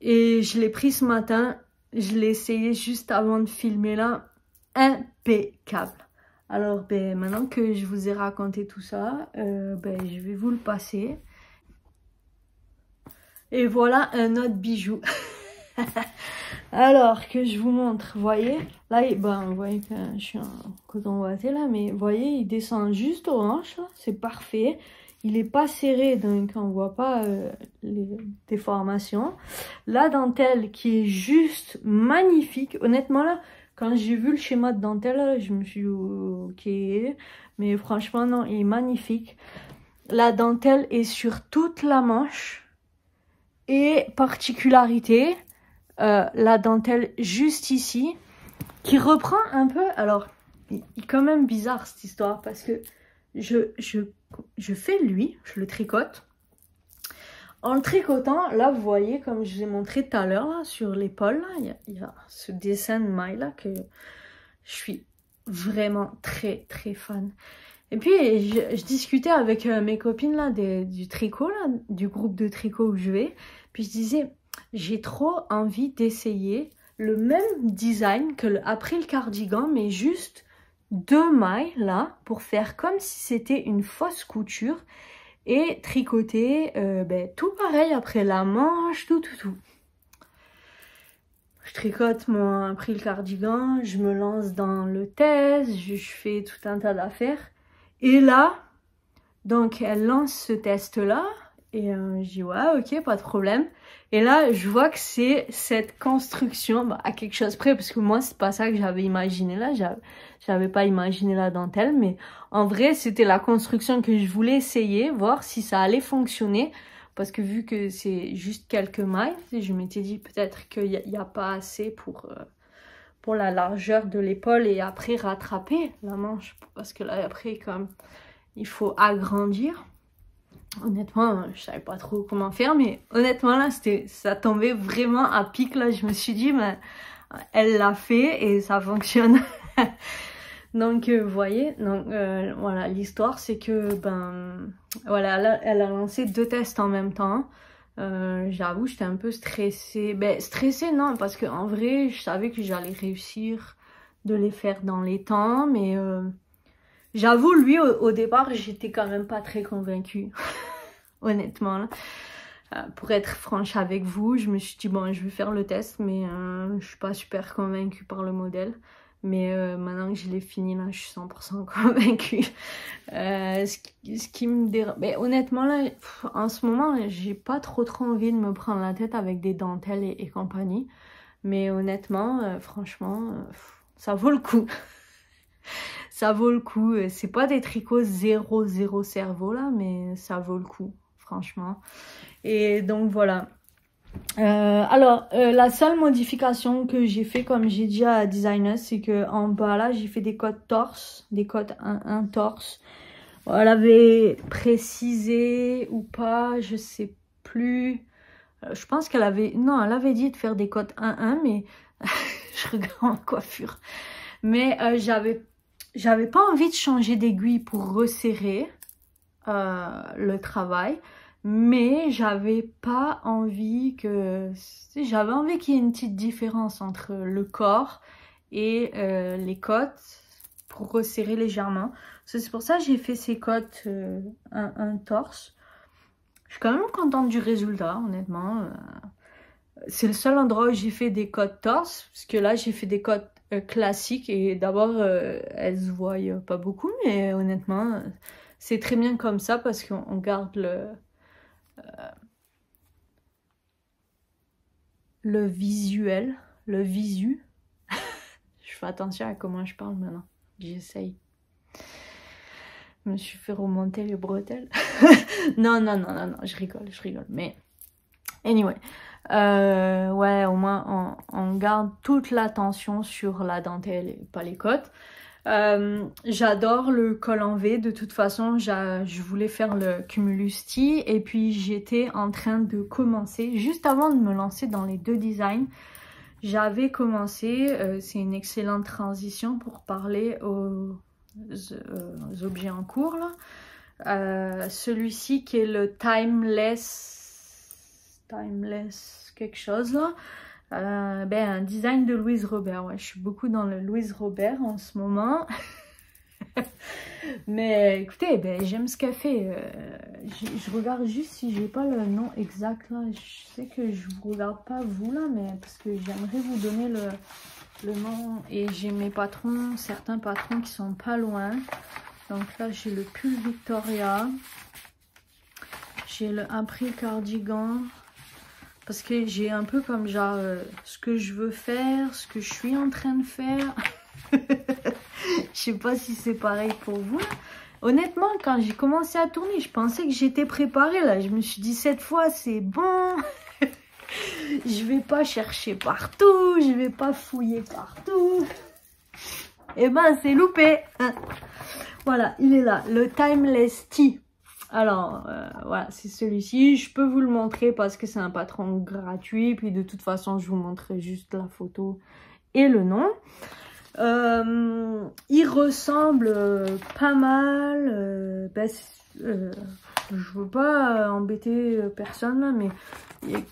Et je l'ai pris ce matin, je l'ai essayé juste avant de filmer là, impeccable. Alors ben, maintenant que je vous ai raconté tout ça, ben, je vais vous le passer. Et voilà un autre bijou. Alors que je vous montre, voyez, là, vous voyez que je suis en coton ouaté là, mais vous voyez, il descend juste aux hanches, c'est parfait. Il est pas serré, donc on voit pas les déformations. La dentelle qui est juste magnifique, honnêtement là, quand j'ai vu le schéma de dentelle, là, je me suis dit, ok, mais franchement non, il est magnifique. La dentelle est sur toute la manche et particularité, la dentelle juste ici, qui reprend un peu, alors, il est quand même bizarre cette histoire, parce que je fais lui, je le tricote. En le tricotant, là, vous voyez, comme je vous ai montré tout à l'heure, sur l'épaule, il y a ce dessin de maille, là, que je suis vraiment très, très fan. Et puis, je discutais avec mes copines, là, du tricot, là, du groupe de tricot où je vais, puis je disais, j'ai trop envie d'essayer le même design que après le cardigan, mais juste 2 mailles là pour faire comme si c'était une fausse couture et tricoter tout pareil après la manche, tout. Je tricote après le cardigan, je me lance dans le test, je fais tout un tas d'affaires et là, donc elle lance ce test là et je dis ouais ok pas de problème. Et là, je vois que c'est cette construction, à quelque chose près, parce que moi, c'est pas ça que j'avais imaginé là. J'avais pas imaginé la dentelle, mais en vrai, c'était la construction que je voulais essayer, voir si ça allait fonctionner. Parce que vu que c'est juste quelques mailles, je m'étais dit peut-être qu'il n'y a pas assez pour la largeur de l'épaule et après rattraper la manche. Parce que là, après, comme il faut agrandir. Honnêtement, je savais pas trop comment faire, mais honnêtement là, ça tombait vraiment à pic là. Je me suis dit, mais elle l'a fait et ça fonctionne. Donc, vous voyez, donc voilà, l'histoire c'est que voilà, elle a lancé 2 tests en même temps. J'avoue, j'étais un peu stressée. Stressée non, parce que en vrai, je savais que j'allais réussir de les faire dans les temps, mais j'avoue, lui, au départ, j'étais quand même pas très convaincue. Honnêtement, là. Pour être franche avec vous, je me suis dit, bon, je vais faire le test, mais je suis pas super convaincue par le modèle. Mais maintenant que je l'ai fini, là, je suis 100% convaincue. Ce qui me dérange... Mais honnêtement, là, en ce moment, j'ai pas trop envie de me prendre la tête avec des dentelles et compagnie. Mais honnêtement, franchement, ça vaut le coup. Ça vaut le coup. C'est pas des tricots 0 cerveau là, mais ça vaut le coup, franchement. Et donc voilà. La seule modification que j'ai fait, comme j'ai dit à la designer, c'est que en bas là, j'ai fait des cotes torse, des cotes 1 torse. Elle avait précisé ou pas, je sais plus. Je pense qu'elle avait... Non, elle avait dit de faire des cotes 1-1, mais je regarde en coiffure. Mais j'avais pas envie de changer d'aiguille pour resserrer le travail, mais j'avais pas envie que... J'avais envie qu'il y ait une petite différence entre le corps et les côtes pour resserrer légèrement. C'est pour ça que j'ai fait ces côtes un torse. Je suis quand même contente du résultat, honnêtement. C'est le seul endroit où j'ai fait des côtes torse, parce que là j'ai fait des côtes classiques et d'abord elles se voient pas beaucoup, mais honnêtement c'est très bien comme ça parce qu'on garde le visuel, le visu. Je fais attention à comment je parle maintenant, j'essaye. Je me suis fait remonter les bretelles. non, je rigole, mais anyway. Ouais, au moins on garde toute l'attention sur la dentelle et pas les côtes. J'adore le col en V. De toute façon, je voulais faire le Cumulus T et puis j'étais en train de commencer, juste avant de me lancer dans les 2 designs, j'avais commencé, c'est une excellente transition pour parler aux objets en cours là. Celui-ci qui est le Timeless quelque chose là. Un design de Louise Robert. Ouais, je suis beaucoup dans le Louise Robert en ce moment. Mais écoutez, ben, j'aime ce qu'elle fait. Je regarde juste si j'ai pas le nom exact là. Je sais que je vous regarde pas vous là, mais parce que j'aimerais vous donner le nom. Et j'ai mes patrons, certains patrons qui sont pas loin. Donc là j'ai le pull Victoria. J'ai un prix cardigan. Parce que j'ai un peu comme genre ce que je veux faire, ce que je suis en train de faire. Je sais pas si c'est pareil pour vous. Honnêtement, quand j'ai commencé à tourner, je pensais que j'étais préparée là. Je me suis dit, cette fois, c'est bon. Je vais pas chercher partout. Je vais pas fouiller partout. Et ben, c'est loupé. Voilà, il est là. Le Timeless Tea. Alors, voilà, c'est celui-ci. Je peux vous le montrer parce que c'est un patron gratuit. Puis de toute façon, je vous montrerai juste la photo et le nom. Il ressemble pas mal. Je veux pas embêter personne là, mais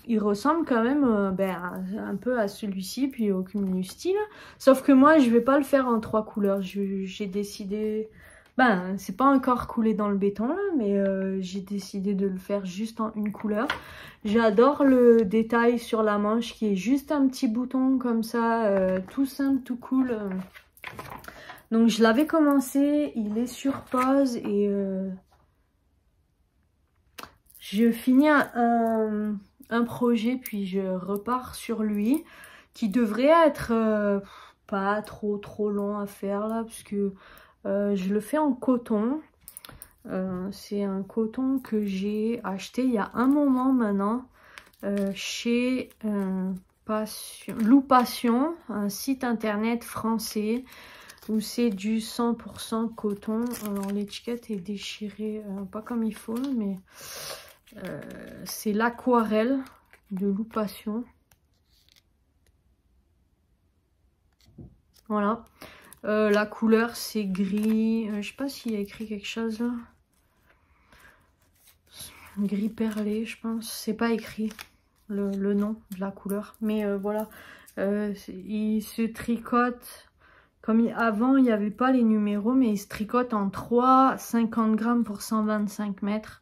il ressemble quand même un peu à celui-ci, puis au Cumulus Tea. Sauf que moi, je vais pas le faire en 3 couleurs. J'ai décidé... Ben, c'est pas encore coulé dans le béton là, mais j'ai décidé de le faire juste en une couleur. J'adore le détail sur la manche qui est juste un petit bouton comme ça, tout simple, tout cool. Donc je l'avais commencé, il est sur pause et je finis un projet puis je repars sur lui qui devrait être pas trop long à faire là parce que je le fais en coton. C'est un coton que j'ai acheté il y a un moment maintenant chez Loupation, un site internet français où c'est du 100% coton. Alors l'étiquette est déchirée, pas comme il faut, mais c'est l'aquarelle de Loupation. Voilà. La couleur c'est gris, je sais pas s'il y a écrit quelque chose là. Gris perlé je pense, c'est pas écrit le nom de la couleur. Mais voilà, il se tricote, comme avant il n'y avait pas les numéros, mais il se tricote en 3, 50 grammes pour 125 mètres.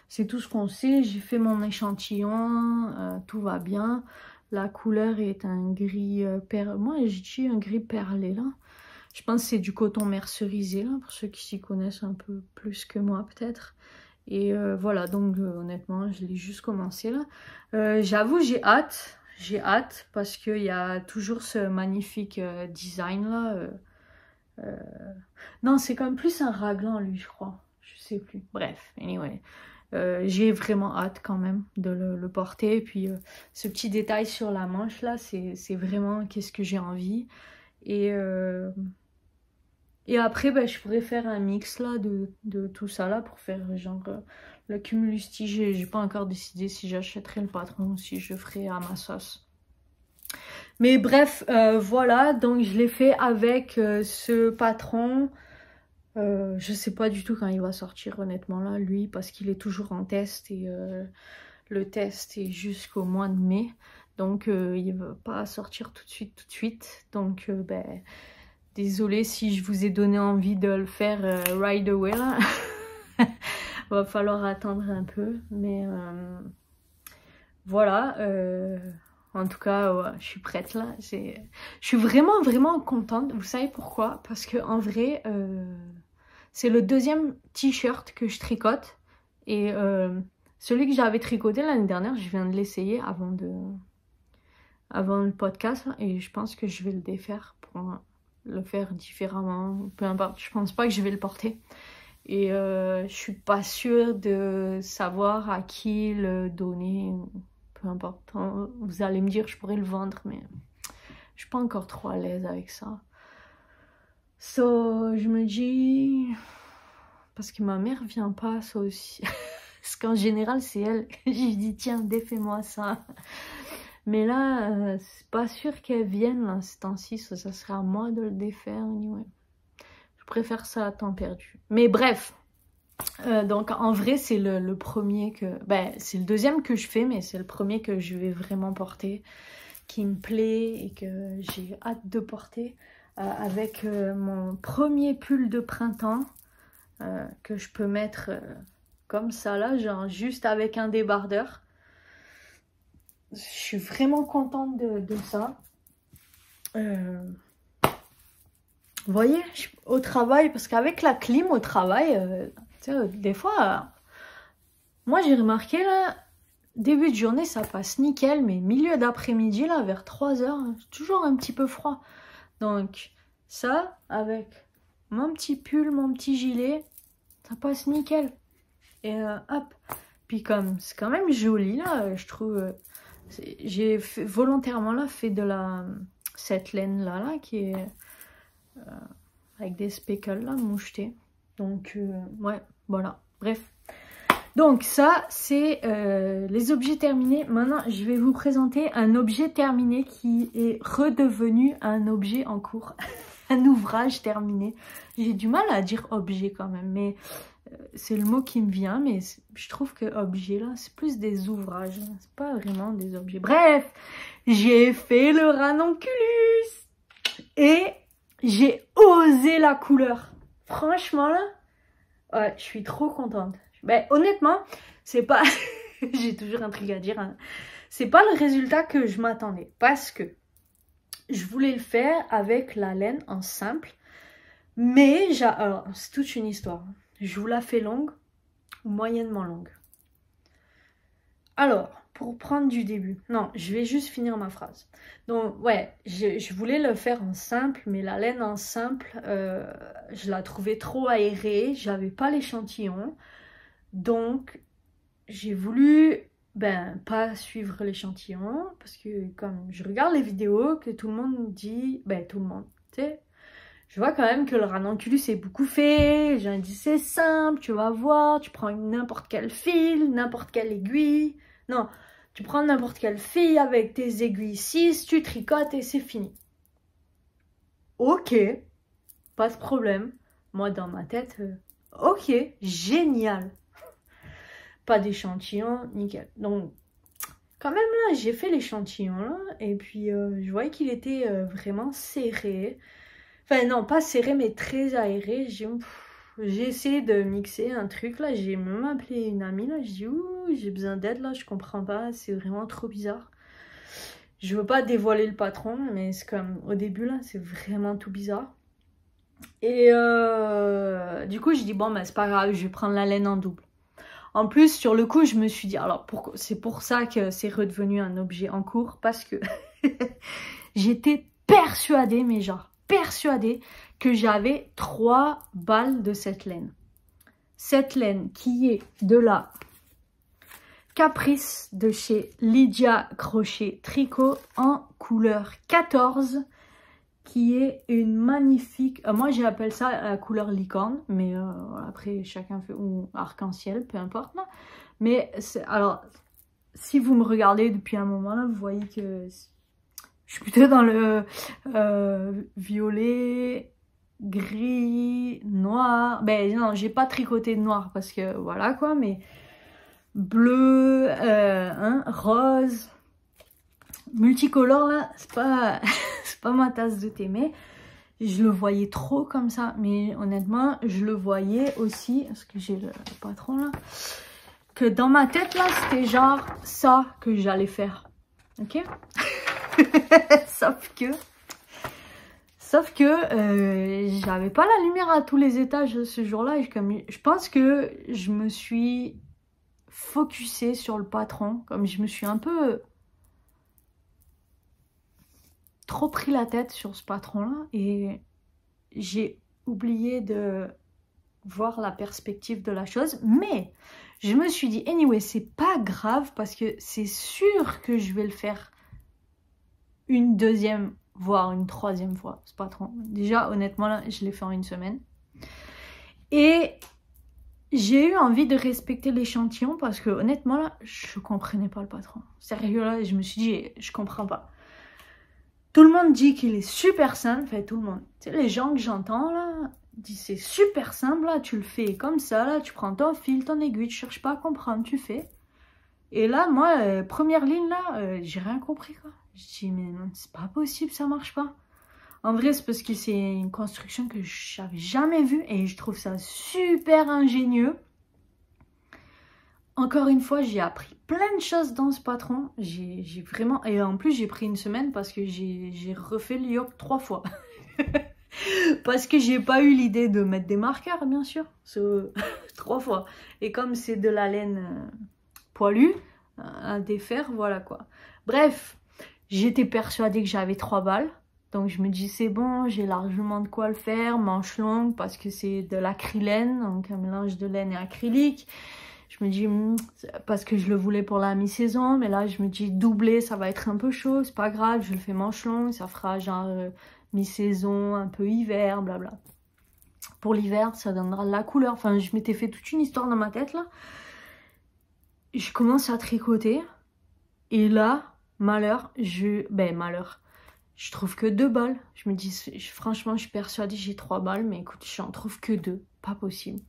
C'est tout ce qu'on sait, j'ai fait mon échantillon, tout va bien. La couleur est un gris perlé. Moi, j'ai dit un gris perlé là. Je pense que c'est du coton mercerisé là, pour ceux qui s'y connaissent un peu plus que moi peut-être. Et voilà, donc honnêtement, je l'ai juste commencé là. J'avoue, j'ai hâte parce qu'il y a toujours ce magnifique design là. Non, c'est comme plus un raglan lui, je crois. Je sais plus. Bref, anyway. J'ai vraiment hâte quand même de le porter. Et puis ce petit détail sur la manche là, c'est vraiment qu'est-ce que j'ai envie. Et après, ben, je pourrais faire un mix là de tout ça là pour faire genre le Cumulus Tea. J'ai pas encore décidé si j'achèterai le patron ou si je ferai à ma sauce. Mais bref, voilà, donc je l'ai fait avec ce patron. Je sais pas du tout quand il va sortir honnêtement là, lui, parce qu'il est toujours en test et le test est jusqu'au mois de mai. Donc il va pas sortir tout de suite. Donc ben, désolée si je vous ai donné envie de le faire right away là. Va falloir attendre un peu. Mais voilà. En tout cas, ouais, je suis prête là. Je suis vraiment contente. Vous savez pourquoi? Parce que en vrai... c'est le deuxième t-shirt que je tricote. Et celui que j'avais tricoté l'année dernière, je viens de l'essayer avant le podcast. Et je pense que je vais le défaire pour le faire différemment. Peu importe, je pense pas que je vais le porter. Et je suis pas sûre de savoir à qui le donner. Peu importe. Vous allez me dire, je pourrais le vendre, mais je suis pas encore trop à l'aise avec ça. So, je me dis... Parce que ma mère vient pas, ça aussi. Parce qu'en général, c'est elle. Je dis, tiens, défais-moi ça. Mais là, c'est pas sûr qu'elle vienne, là, ces temps-ci. Ça serait à moi de le défaire. Anyway. Je préfère ça à temps perdu. Mais bref. Donc, en vrai, c'est le premier que... Ben, c'est le deuxième que je fais, mais c'est le premier que je vais vraiment porter. Qui me plaît et que j'ai hâte de porter. avec mon premier pull de printemps que je peux mettre comme ça là, genre juste avec un débardeur. Je suis vraiment contente de ça. Vous voyez, au travail, parce qu'avec la clim au travail, des fois, moi j'ai remarqué là, début de journée ça passe nickel, mais milieu d'après-midi là, vers 3 heures, c'est toujours un petit peu froid. Donc ça, avec mon petit pull, mon petit gilet, ça passe nickel. Et hop, puis comme c'est quand même joli là, je trouve, j'ai volontairement là fait de cette laine là qui est avec des speckles là mouchetés. Donc ouais, voilà, bref. Donc ça c'est les objets terminés. Maintenant je vais vous présenter un objet terminé qui est redevenu un objet en cours. Un ouvrage terminé. J'ai du mal à dire objet quand même, mais c'est le mot qui me vient, mais je trouve que objet là, c'est plus des ouvrages, c'est pas vraiment des objets. Bref, j'ai fait le ranonculus et j'ai osé la couleur. Franchement là, ouais, je suis trop contente. Ben, honnêtement, c'est pas... j'ai toujours un truc à dire. Hein. C'est pas le résultat que je m'attendais. Parce que je voulais le faire avec la laine en simple. Mais, alors, c'est toute une histoire. Je vous la fais longue ou moyennement longue. Alors, pour prendre du début. Non, je vais juste finir ma phrase. Donc, ouais, je voulais le faire en simple. Mais la laine en simple, je la trouvais trop aérée. J'avais pas l'échantillon. Donc, j'ai voulu, pas suivre l'échantillon, parce que comme je regarde les vidéos, que tout le monde dit, tout le monde, tu sais, je vois quand même que le ranonculus est beaucoup fait, j'ai dit c'est simple, tu vas voir, tu prends n'importe quel fil, n'importe quelle aiguille, non, tu prends n'importe quelle fil avec tes aiguilles 6, tu tricotes et c'est fini. Ok, pas de problème, moi dans ma tête, ok, génial. Pas d'échantillon, nickel. Donc, quand même là, j'ai fait l'échantillon là, et puis je voyais qu'il était vraiment serré. Enfin non, pas serré, mais très aéré. J'ai essayé de mixer un truc là, j'ai même appelé une amie là, je dis ouh, j'ai besoin d'aide là, je comprends pas, c'est vraiment trop bizarre. Je veux pas dévoiler le patron, mais c'est comme au début là, c'est vraiment tout bizarre. Et du coup, je dis bon, c'est pas grave, je vais prendre la laine en double. En plus, sur le coup, je me suis dit, alors c'est pour ça que c'est redevenu un objet en cours, parce que j'étais persuadée, mais genre persuadée, que j'avais 3 balles de cette laine. Cette laine qui est de la Caprice de chez Lydia Crochet Tricot en couleur 14, qui est une magnifique... moi j'appelle ça la couleur licorne, mais après chacun fait... ou arc-en-ciel, peu importe. Là. Mais alors, si vous me regardez depuis un moment là, vous voyez que je suis plutôt dans le violet, gris, noir. Ben non, j'ai pas tricoté de noir parce que voilà quoi, mais bleu, rose... multicolore là, c'est pas c'est pas ma tasse de thé, mais je le voyais trop comme ça. Mais honnêtement, je le voyais aussi, parce que j'ai le patron là, que dans ma tête là, c'était genre ça que j'allais faire. Ok. Sauf que j'avais pas la lumière à tous les étages ce jour-là, et je pense que je me suis focusée sur le patron, comme je me suis un peu trop pris la tête sur ce patron là, et j'ai oublié de voir la perspective de la chose. Mais je me suis dit anyway, c'est pas grave, parce que c'est sûr que je vais le faire une deuxième voire une troisième fois ce patron. Déjà honnêtement là, je l'ai fait en une semaine, et j'ai eu envie de respecter l'échantillon, parce que honnêtement là, je comprenais pas le patron. Sérieux là, je me suis dit je comprends pas. Tout le monde dit qu'il est super simple, enfin tout le monde. Tu sais, les gens que j'entends là, disent c'est super simple là, tu le fais comme ça là, tu prends ton fil, ton aiguille, tu cherches pas à comprendre, tu fais. Et là, moi, première ligne là, j'ai rien compris quoi. Je dis mais non, c'est pas possible, ça marche pas. En vrai, c'est parce que c'est une construction que j'avais jamais vue et je trouve ça super ingénieux. Encore une fois, j'ai appris plein de choses dans ce patron. J'ai vraiment... Et en plus, j'ai pris une semaine parce que j'ai refait le yoke 3 fois. Parce que j'ai pas eu l'idée de mettre des marqueurs, bien sûr. 3 fois. Et comme c'est de la laine poilue, à défaire, voilà quoi. Bref, j'étais persuadée que j'avais 3 balles. Donc je me dis c'est bon, j'ai largement de quoi le faire. Manche longue parce que c'est de l'acrylène, donc un mélange de laine et acrylique. Je me dis, parce que je le voulais pour la mi-saison, mais là je me dis doublé, ça va être un peu chaud, c'est pas grave, je le fais manche longue, ça fera genre mi-saison, un peu hiver, blabla. Pour l'hiver, ça donnera de la couleur. Enfin, je m'étais fait toute une histoire dans ma tête là. Je commence à tricoter, et là, malheur, malheur. Je trouve que 2 balles. Je me dis, franchement, je suis persuadée que j'ai 3 balles, mais écoute, j'en trouve que 2, pas possible.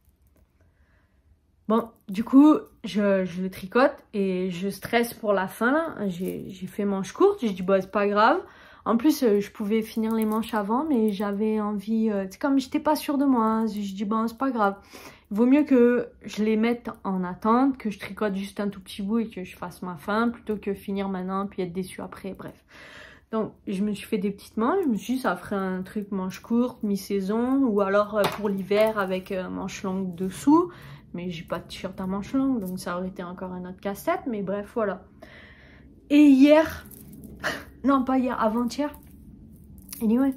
Bon, du coup, je le tricote et je stresse pour la fin là. J'ai fait manche courte, j'ai dit bah c'est pas grave. En plus, je pouvais finir les manches avant, mais j'avais envie, c'est comme j'étais pas sûre de moi, hein, je dis bon c'est pas grave. Il vaut mieux que je les mette en attente, que je tricote juste un tout petit bout et que je fasse ma fin, plutôt que finir maintenant puis être déçue après, bref. Donc, je me suis fait des petites manches, je me suis dit ça ferait un truc manche courte, mi-saison, ou alors pour l'hiver avec manche longue dessous. Mais j'ai pas de t-shirt à manches longues, donc ça aurait été encore un autre casse-tête, mais bref, voilà. Et hier, non pas hier, avant-hier, anyway,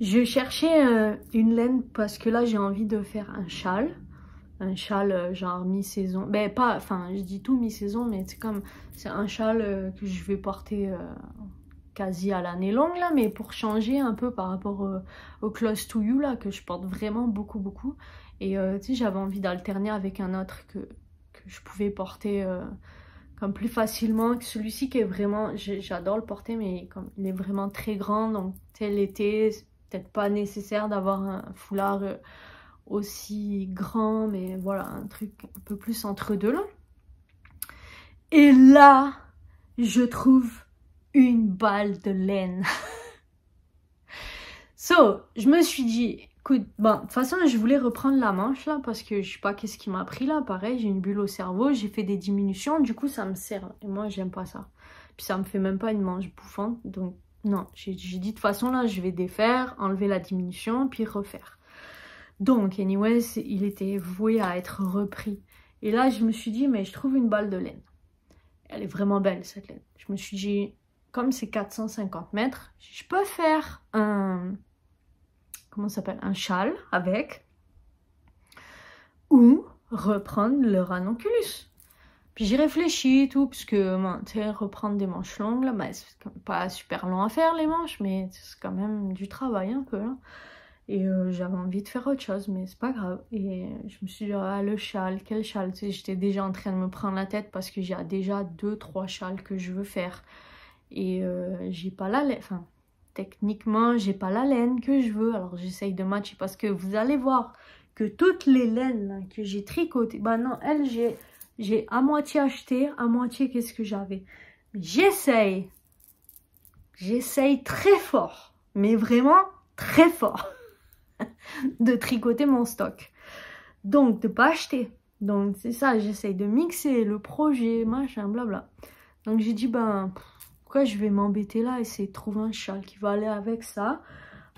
je cherchais une laine parce que là j'ai envie de faire un châle genre mi-saison, ben pas, enfin je dis tout mi-saison, mais c'est comme, c'est un châle que je vais porter quasi à l'année longue là, mais pour changer un peu par rapport au Close to You là, que je porte vraiment beaucoup. Et tu sais, j'avais envie d'alterner avec un autre que je pouvais porter comme plus facilement que celui-ci qui est vraiment, j'adore le porter, mais comme il est vraiment très grand, donc tu sais, l'été, c'est peut-être pas nécessaire d'avoir un foulard aussi grand, mais voilà, un truc un peu plus entre deux là. Et là, je trouve une balle de laine. Je me suis dit, écoute, bon, de toute façon, je voulais reprendre la manche là parce que je sais pas qu'est-ce qui m'a pris là. Pareil, j'ai une bulle au cerveau, j'ai fait des diminutions, du coup, ça me sert. Et moi, j'aime pas ça. Puis ça me fait même pas une manche bouffante. Donc, non, j'ai dit de toute façon là, je vais défaire, enlever la diminution, puis refaire. Donc, anyways, il était voué à être repris. Et là, je me suis dit, mais je trouve une balle de laine. Elle est vraiment belle cette laine. Je me suis dit, comme c'est 450 mètres, je peux faire un... Comment ça s'appelle? Un châle avec. Ou reprendre le ranonculus. Puis j'y réfléchis et tout, puisque tu sais, reprendre des manches longues, là, bah, c'est pas super long à faire les manches, mais c'est quand même du travail un peu là. Et j'avais envie de faire autre chose, mais c'est pas grave. Et je me suis dit, ah, le châle, quel châle? Tu sais, j'étais déjà en train de me prendre la tête parce que j'ai déjà 2-3 châles que je veux faire. Et j'ai pas la laine, enfin, techniquement, j'ai pas la laine que je veux. Alors j'essaye de matcher parce que vous allez voir que toutes les laines là, que j'ai tricotées, bah non, elles, j'ai à moitié acheté, à moitié qu'est-ce que j'avais. Mais j'essaye très fort, mais vraiment très fort. De tricoter mon stock, donc de pas acheter. Donc c'est ça, j'essaye de mixer le projet, machin, blabla. Donc j'ai dit ben pourquoi je vais m'embêter là, essayer de trouver un châle qui va aller avec ça,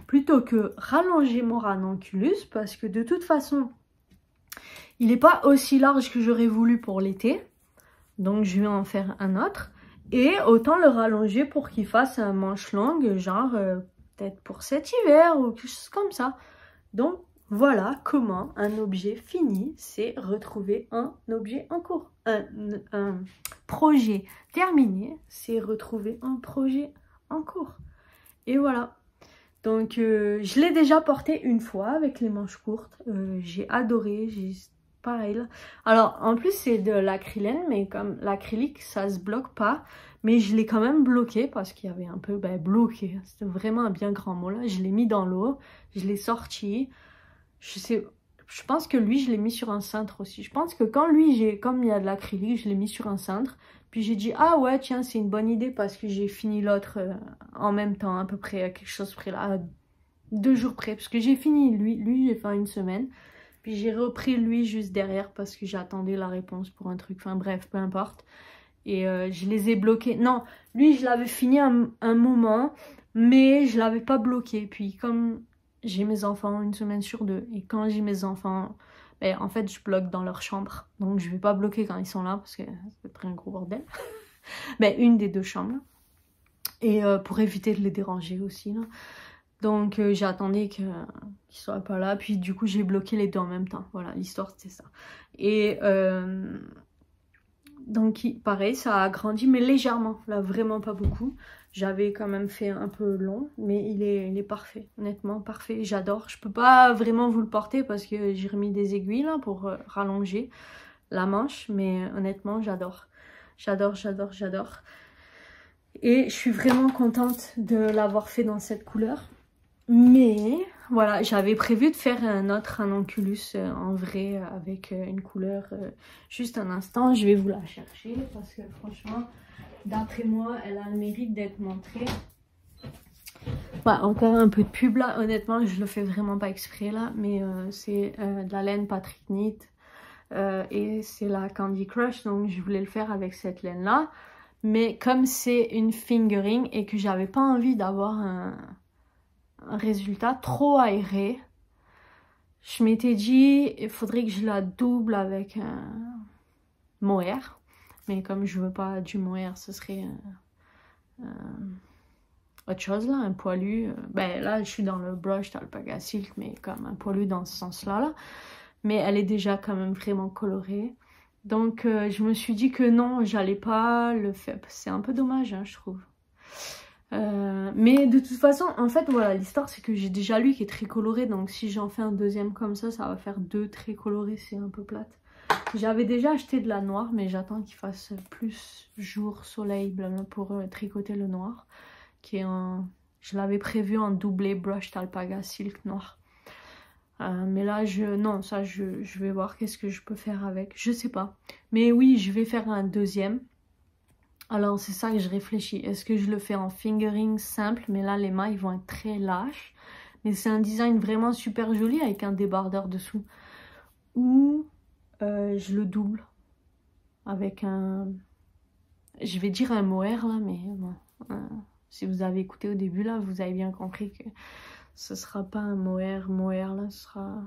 plutôt que rallonger mon ranonculus, parce que de toute façon il n'est pas aussi large que j'aurais voulu pour l'été, donc je vais en faire un autre, et autant le rallonger pour qu'il fasse un manche longue, genre peut-être pour cet hiver ou quelque chose comme ça. Donc voilà comment un objet fini, c'est retrouver un objet en cours. Un projet terminé, c'est retrouver un projet en cours. Et voilà. Donc je l'ai déjà porté une fois avec les manches courtes. J'ai adoré, pareil là. Alors en plus c'est de l'acrylène, mais comme l'acrylique ça se bloque pas. Mais je l'ai quand même bloqué parce qu'il y avait un peu bloqué. C'était vraiment un bien grand mot là. Je l'ai mis dans l'eau, je l'ai sorti. Je pense que lui, je l'ai mis sur un cintre aussi. Je pense que quand lui, comme il y a de l'acrylique, je l'ai mis sur un cintre. Puis j'ai dit, ah ouais, tiens, c'est une bonne idée parce que j'ai fini l'autre en même temps, à peu près, à quelque chose près là, 2 jours près. Parce que j'ai fini lui j'ai fait une semaine. Puis j'ai repris lui juste derrière parce que j'attendais la réponse pour un truc. Enfin bref, peu importe. Et je les ai bloqués. Non, lui je l'avais fini un moment, mais je l'avais pas bloqué. Puis comme j'ai mes enfants 1 semaine sur 2, et quand j'ai mes enfants, ben, en fait je bloque dans leur chambre. Donc je vais pas bloquer quand ils sont là parce que ça serait un gros bordel. Ben, une des 2 chambres. Et pour éviter de les déranger aussi. Là. Donc j'attendais qu'ils soient pas là. Puis du coup j'ai bloqué les 2 en même temps. Voilà, l'histoire c'était ça. Et donc pareil, ça a grandi mais légèrement. Là vraiment pas beaucoup. J'avais quand même fait un peu long. Mais il est parfait. Honnêtement parfait. J'adore. Je peux pas vraiment vous le porter parce que j'ai remis des aiguilles là pour rallonger la manche. Mais honnêtement j'adore. J'adore, j'adore, j'adore. Et je suis vraiment contente de l'avoir fait dans cette couleur. Mais voilà, j'avais prévu de faire un autre ranunculus en vrai avec une couleur. Juste un instant, je vais vous la chercher parce que franchement, d'après moi, elle a le mérite d'être montrée. Ouais, encore un peu de pub là, honnêtement, je le fais vraiment pas exprès là, mais c'est de la laine Patrick Knit et c'est la Candy Crush, donc je voulais le faire avec cette laine là. Mais comme c'est une fingering et que j'avais pas envie d'avoir un résultat trop aéré, je m'étais dit il faudrait que je la double avec un mohair. Mais comme je veux pas du mohair, ce serait autre chose là, un poilu. Ben là je suis dans le brush alpaca silk, mais comme un poilu dans ce sens là. Mais elle est déjà quand même vraiment colorée. Donc je me suis dit que non, j'allais pas le faire. C'est un peu dommage, hein, je trouve. Mais de toute façon, en fait, voilà, l'histoire c'est que j'ai déjà lui qui est très coloré. Donc si j'en fais un deuxième comme ça va faire 2 très colorés, c'est un peu plate. J'avais déjà acheté de la noire, mais j'attends qu'il fasse plus jour, soleil, blabla, pour tricoter le noir. Qui est je l'avais prévu en doublé brushed alpaca silk noir. Mais là, non, ça, je vais voir qu'est-ce que je peux faire avec. Je sais pas. Mais oui, je vais faire un deuxième. Alors, c'est ça que je réfléchis. Est-ce que je le fais en fingering simple? Mais là, les mailles vont être très lâches. Mais c'est un design vraiment super joli avec un débardeur dessous. Ou je le double avec un... Je vais dire un mohair là, mais bon. Si vous avez écouté au début là, vous avez bien compris que... ce sera pas un mohair là, ce sera...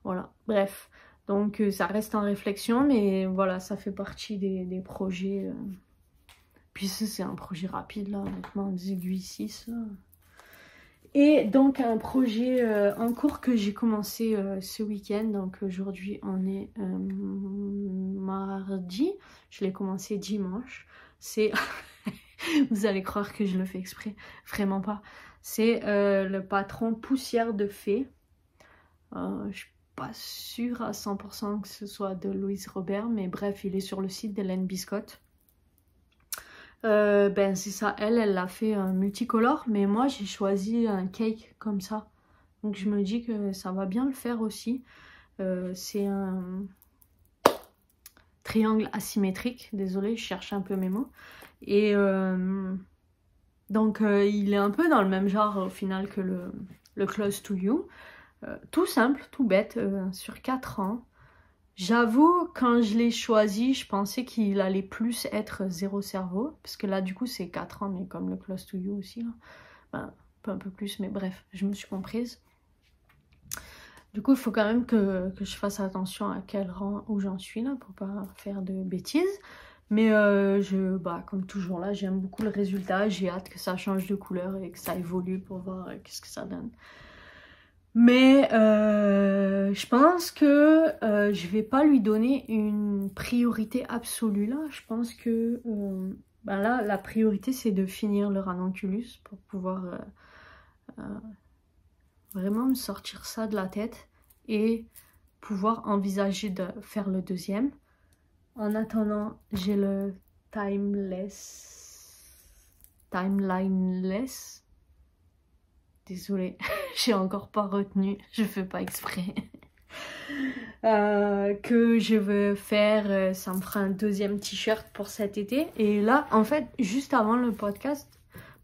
Voilà, bref. Donc ça reste en réflexion, mais voilà, ça fait partie des projets. Puis c'est un projet rapide là, honnêtement, des aiguilles 6 là. Et donc un projet en cours que j'ai commencé ce week-end. Donc aujourd'hui on est mardi, je l'ai commencé dimanche. C'est... Vous allez croire que je le fais exprès, vraiment pas. C'est le patron Poussière de Fée. Je suis pas sûre à 100% que ce soit de Louise Robert, mais bref, il est sur le site d'Hélène Biscotte. Ben c'est ça, elle l'a fait multicolore, mais moi j'ai choisi un cake comme ça. Donc je me dis que ça va bien le faire aussi. C'est un triangle asymétrique, désolée, je cherche un peu mes mots. Et donc il est un peu dans le même genre au final que le Close to You. Tout simple, tout bête, sur 4 ans. J'avoue, quand je l'ai choisi, je pensais qu'il allait plus être 0 cerveau. Parce que là, du coup, c'est 4 ans, mais comme le Close to You aussi. Là. Ben, un peu plus, mais bref, je me suis comprise. Du coup, il faut quand même que je fasse attention à quel rang où j'en suis là, pour pas faire de bêtises. Mais comme toujours là, j'aime beaucoup le résultat. J'ai hâte que ça change de couleur et que ça évolue pour voir qu'est-ce que ça donne. Mais je pense que je vais pas lui donner une priorité absolue là. Je pense que là, la priorité c'est de finir le ranunculus pour pouvoir vraiment me sortir ça de la tête et pouvoir envisager de faire le deuxième. En attendant, j'ai le timelineless. Désolée, j'ai encore pas retenu, je fais pas exprès. Que je veux faire, ça me fera un deuxième t-shirt pour cet été. Et là, en fait, juste avant le podcast,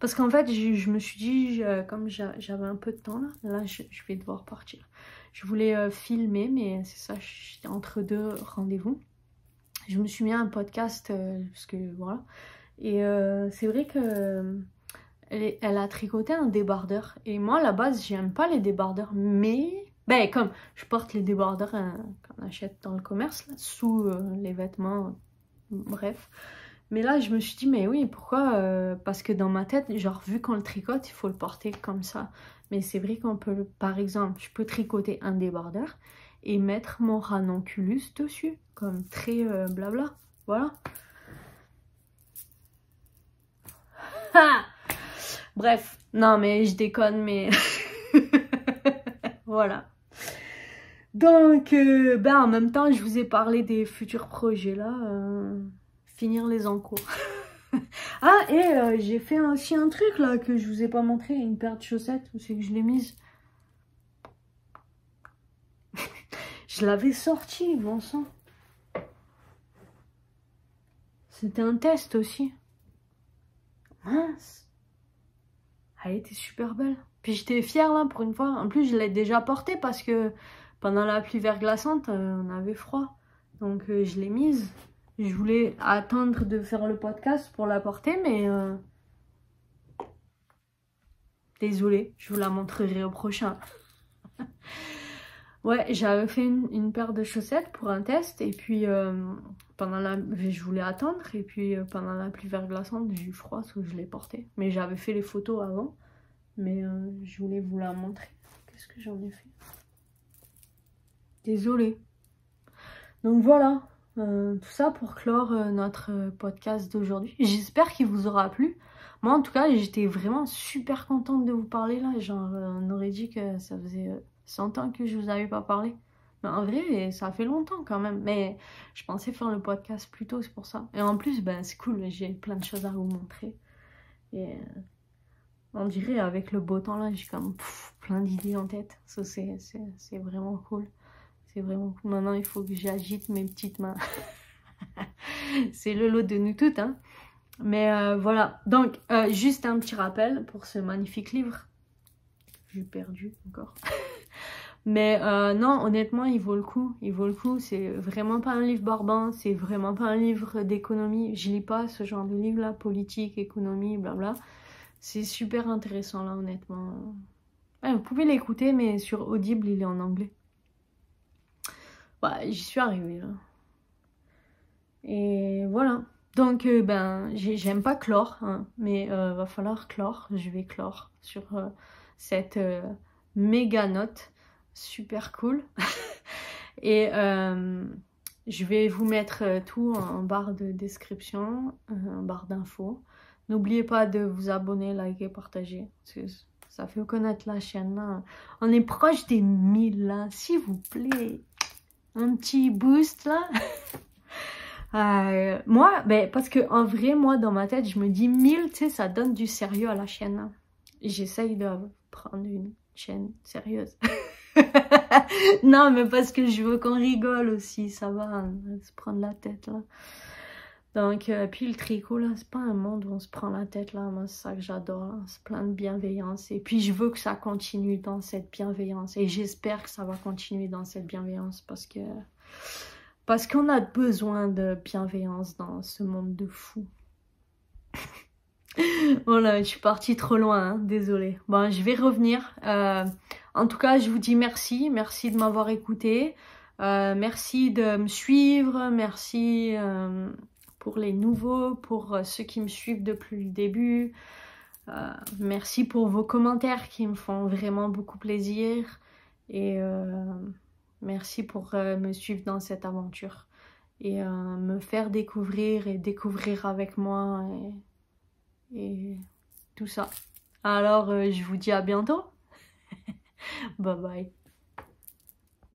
Parce qu'en fait, je me suis dit, comme j'avais un peu de temps là, je vais devoir partir. Je voulais filmer, mais c'est ça, j'étais entre deux rendez-vous. Je me suis mis à un podcast, parce que voilà. Et c'est vrai que elle a tricoté un débardeur. Et moi, à la base, j'aime pas les débardeurs, mais... Ben, comme je porte les débardeurs qu'on achète dans le commerce, là, sous les vêtements, bref. Mais là, je me suis dit, mais oui, pourquoi parce que dans ma tête, genre, vu qu'on le tricote, il faut le porter comme ça. Mais c'est vrai qu'on peut, par exemple, je peux tricoter un débardeur et mettre mon ranonculus dessus, comme très blabla. Voilà. Bref, non, mais je déconne, mais... Voilà. Donc, ben, en même temps, je vous ai parlé des futurs projets, là. Finir les en cours. Ah, et j'ai fait aussi un truc là que je vous ai pas montré, une paire de chaussettes, où c'est que je l'ai mise. Je l'avais sortie, bon sang. C'était un test aussi. Mince. Elle était super belle. Puis j'étais fière là pour une fois. En plus, je l'ai déjà portée parce que pendant la pluie verglaçante, on avait froid. Donc je l'ai mise. Je voulais attendre de faire le podcast pour la porter, mais... Désolée, je vous la montrerai au prochain. Ouais, j'avais fait une paire de chaussettes pour un test. Et puis, je voulais attendre. Et puis, pendant la pluie verglaçante, j'ai eu froid, parce que je l'ai portée. Mais j'avais fait les photos avant. Mais je voulais vous la montrer. Qu'est-ce que j'en ai fait? Désolée. Donc voilà. Tout ça pour clore notre podcast d'aujourd'hui. J'espère qu'il vous aura plu. Moi, en tout cas, j'étais vraiment super contente de vous parler là. Genre, on aurait dit que ça faisait 100 ans que je vous avais pas parlé. Mais en vrai, ça fait longtemps quand même. Mais je pensais faire le podcast plus tôt, c'est pour ça. Et en plus, ben, c'est cool, j'ai plein de choses à vous montrer. Et on dirait, avec le beau temps là, j'ai comme plein d'idées en tête. Ça, c'est vraiment cool. C'est vraiment cool. Maintenant, il faut que j'agite mes petites mains. C'est le lot de nous toutes, hein. Mais voilà. Donc, juste un petit rappel pour ce magnifique livre. J'ai perdu encore. Mais non, honnêtement, il vaut le coup. Il vaut le coup. C'est vraiment pas un livre barbant. C'est vraiment pas un livre d'économie. Je lis pas ce genre de livre-là. Politique, économie, blabla. C'est super intéressant, là, honnêtement. Ouais, vous pouvez l'écouter, mais sur Audible, il est en anglais. Ouais, j'y suis arrivée, là. Et voilà. Donc, ben, j'aime pas clore, hein, mais va falloir clore. Je vais clore sur cette méga note. Super cool. Et je vais vous mettre tout en barre de description, en barre d'infos. N'oubliez pas de vous abonner, liker, partager. Ça fait connaître la chaîne, là. On est proche des 1000, là. S'il vous plaît. Un petit boost, là. Moi, ben, parce que en vrai, moi, dans ma tête, je me dis 1000, tu sais, ça donne du sérieux à la chaîne, là. J'essaye de prendre une chaîne sérieuse. Non, mais parce que je veux qu'on rigole aussi, ça va, hein, se prendre la tête, là. Donc, puis le tricot, là, c'est pas un monde où on se prend la tête, là. Moi, c'est ça que j'adore, là. C'est plein de bienveillance. Et puis, je veux que ça continue dans cette bienveillance. Et j'espère que ça va continuer dans cette bienveillance parce qu'on a besoin de bienveillance dans ce monde de fous. Voilà, je suis partie trop loin, hein, désolée. Bon, je vais revenir. En tout cas, je vous dis merci. Merci de m'avoir écouté. Merci de me suivre. Merci pour les nouveaux, pour ceux qui me suivent depuis le début. Merci pour vos commentaires qui me font vraiment beaucoup plaisir. Et merci pour me suivre dans cette aventure. Et me faire découvrir et découvrir avec moi. Et tout ça. Alors, je vous dis à bientôt. Bye bye.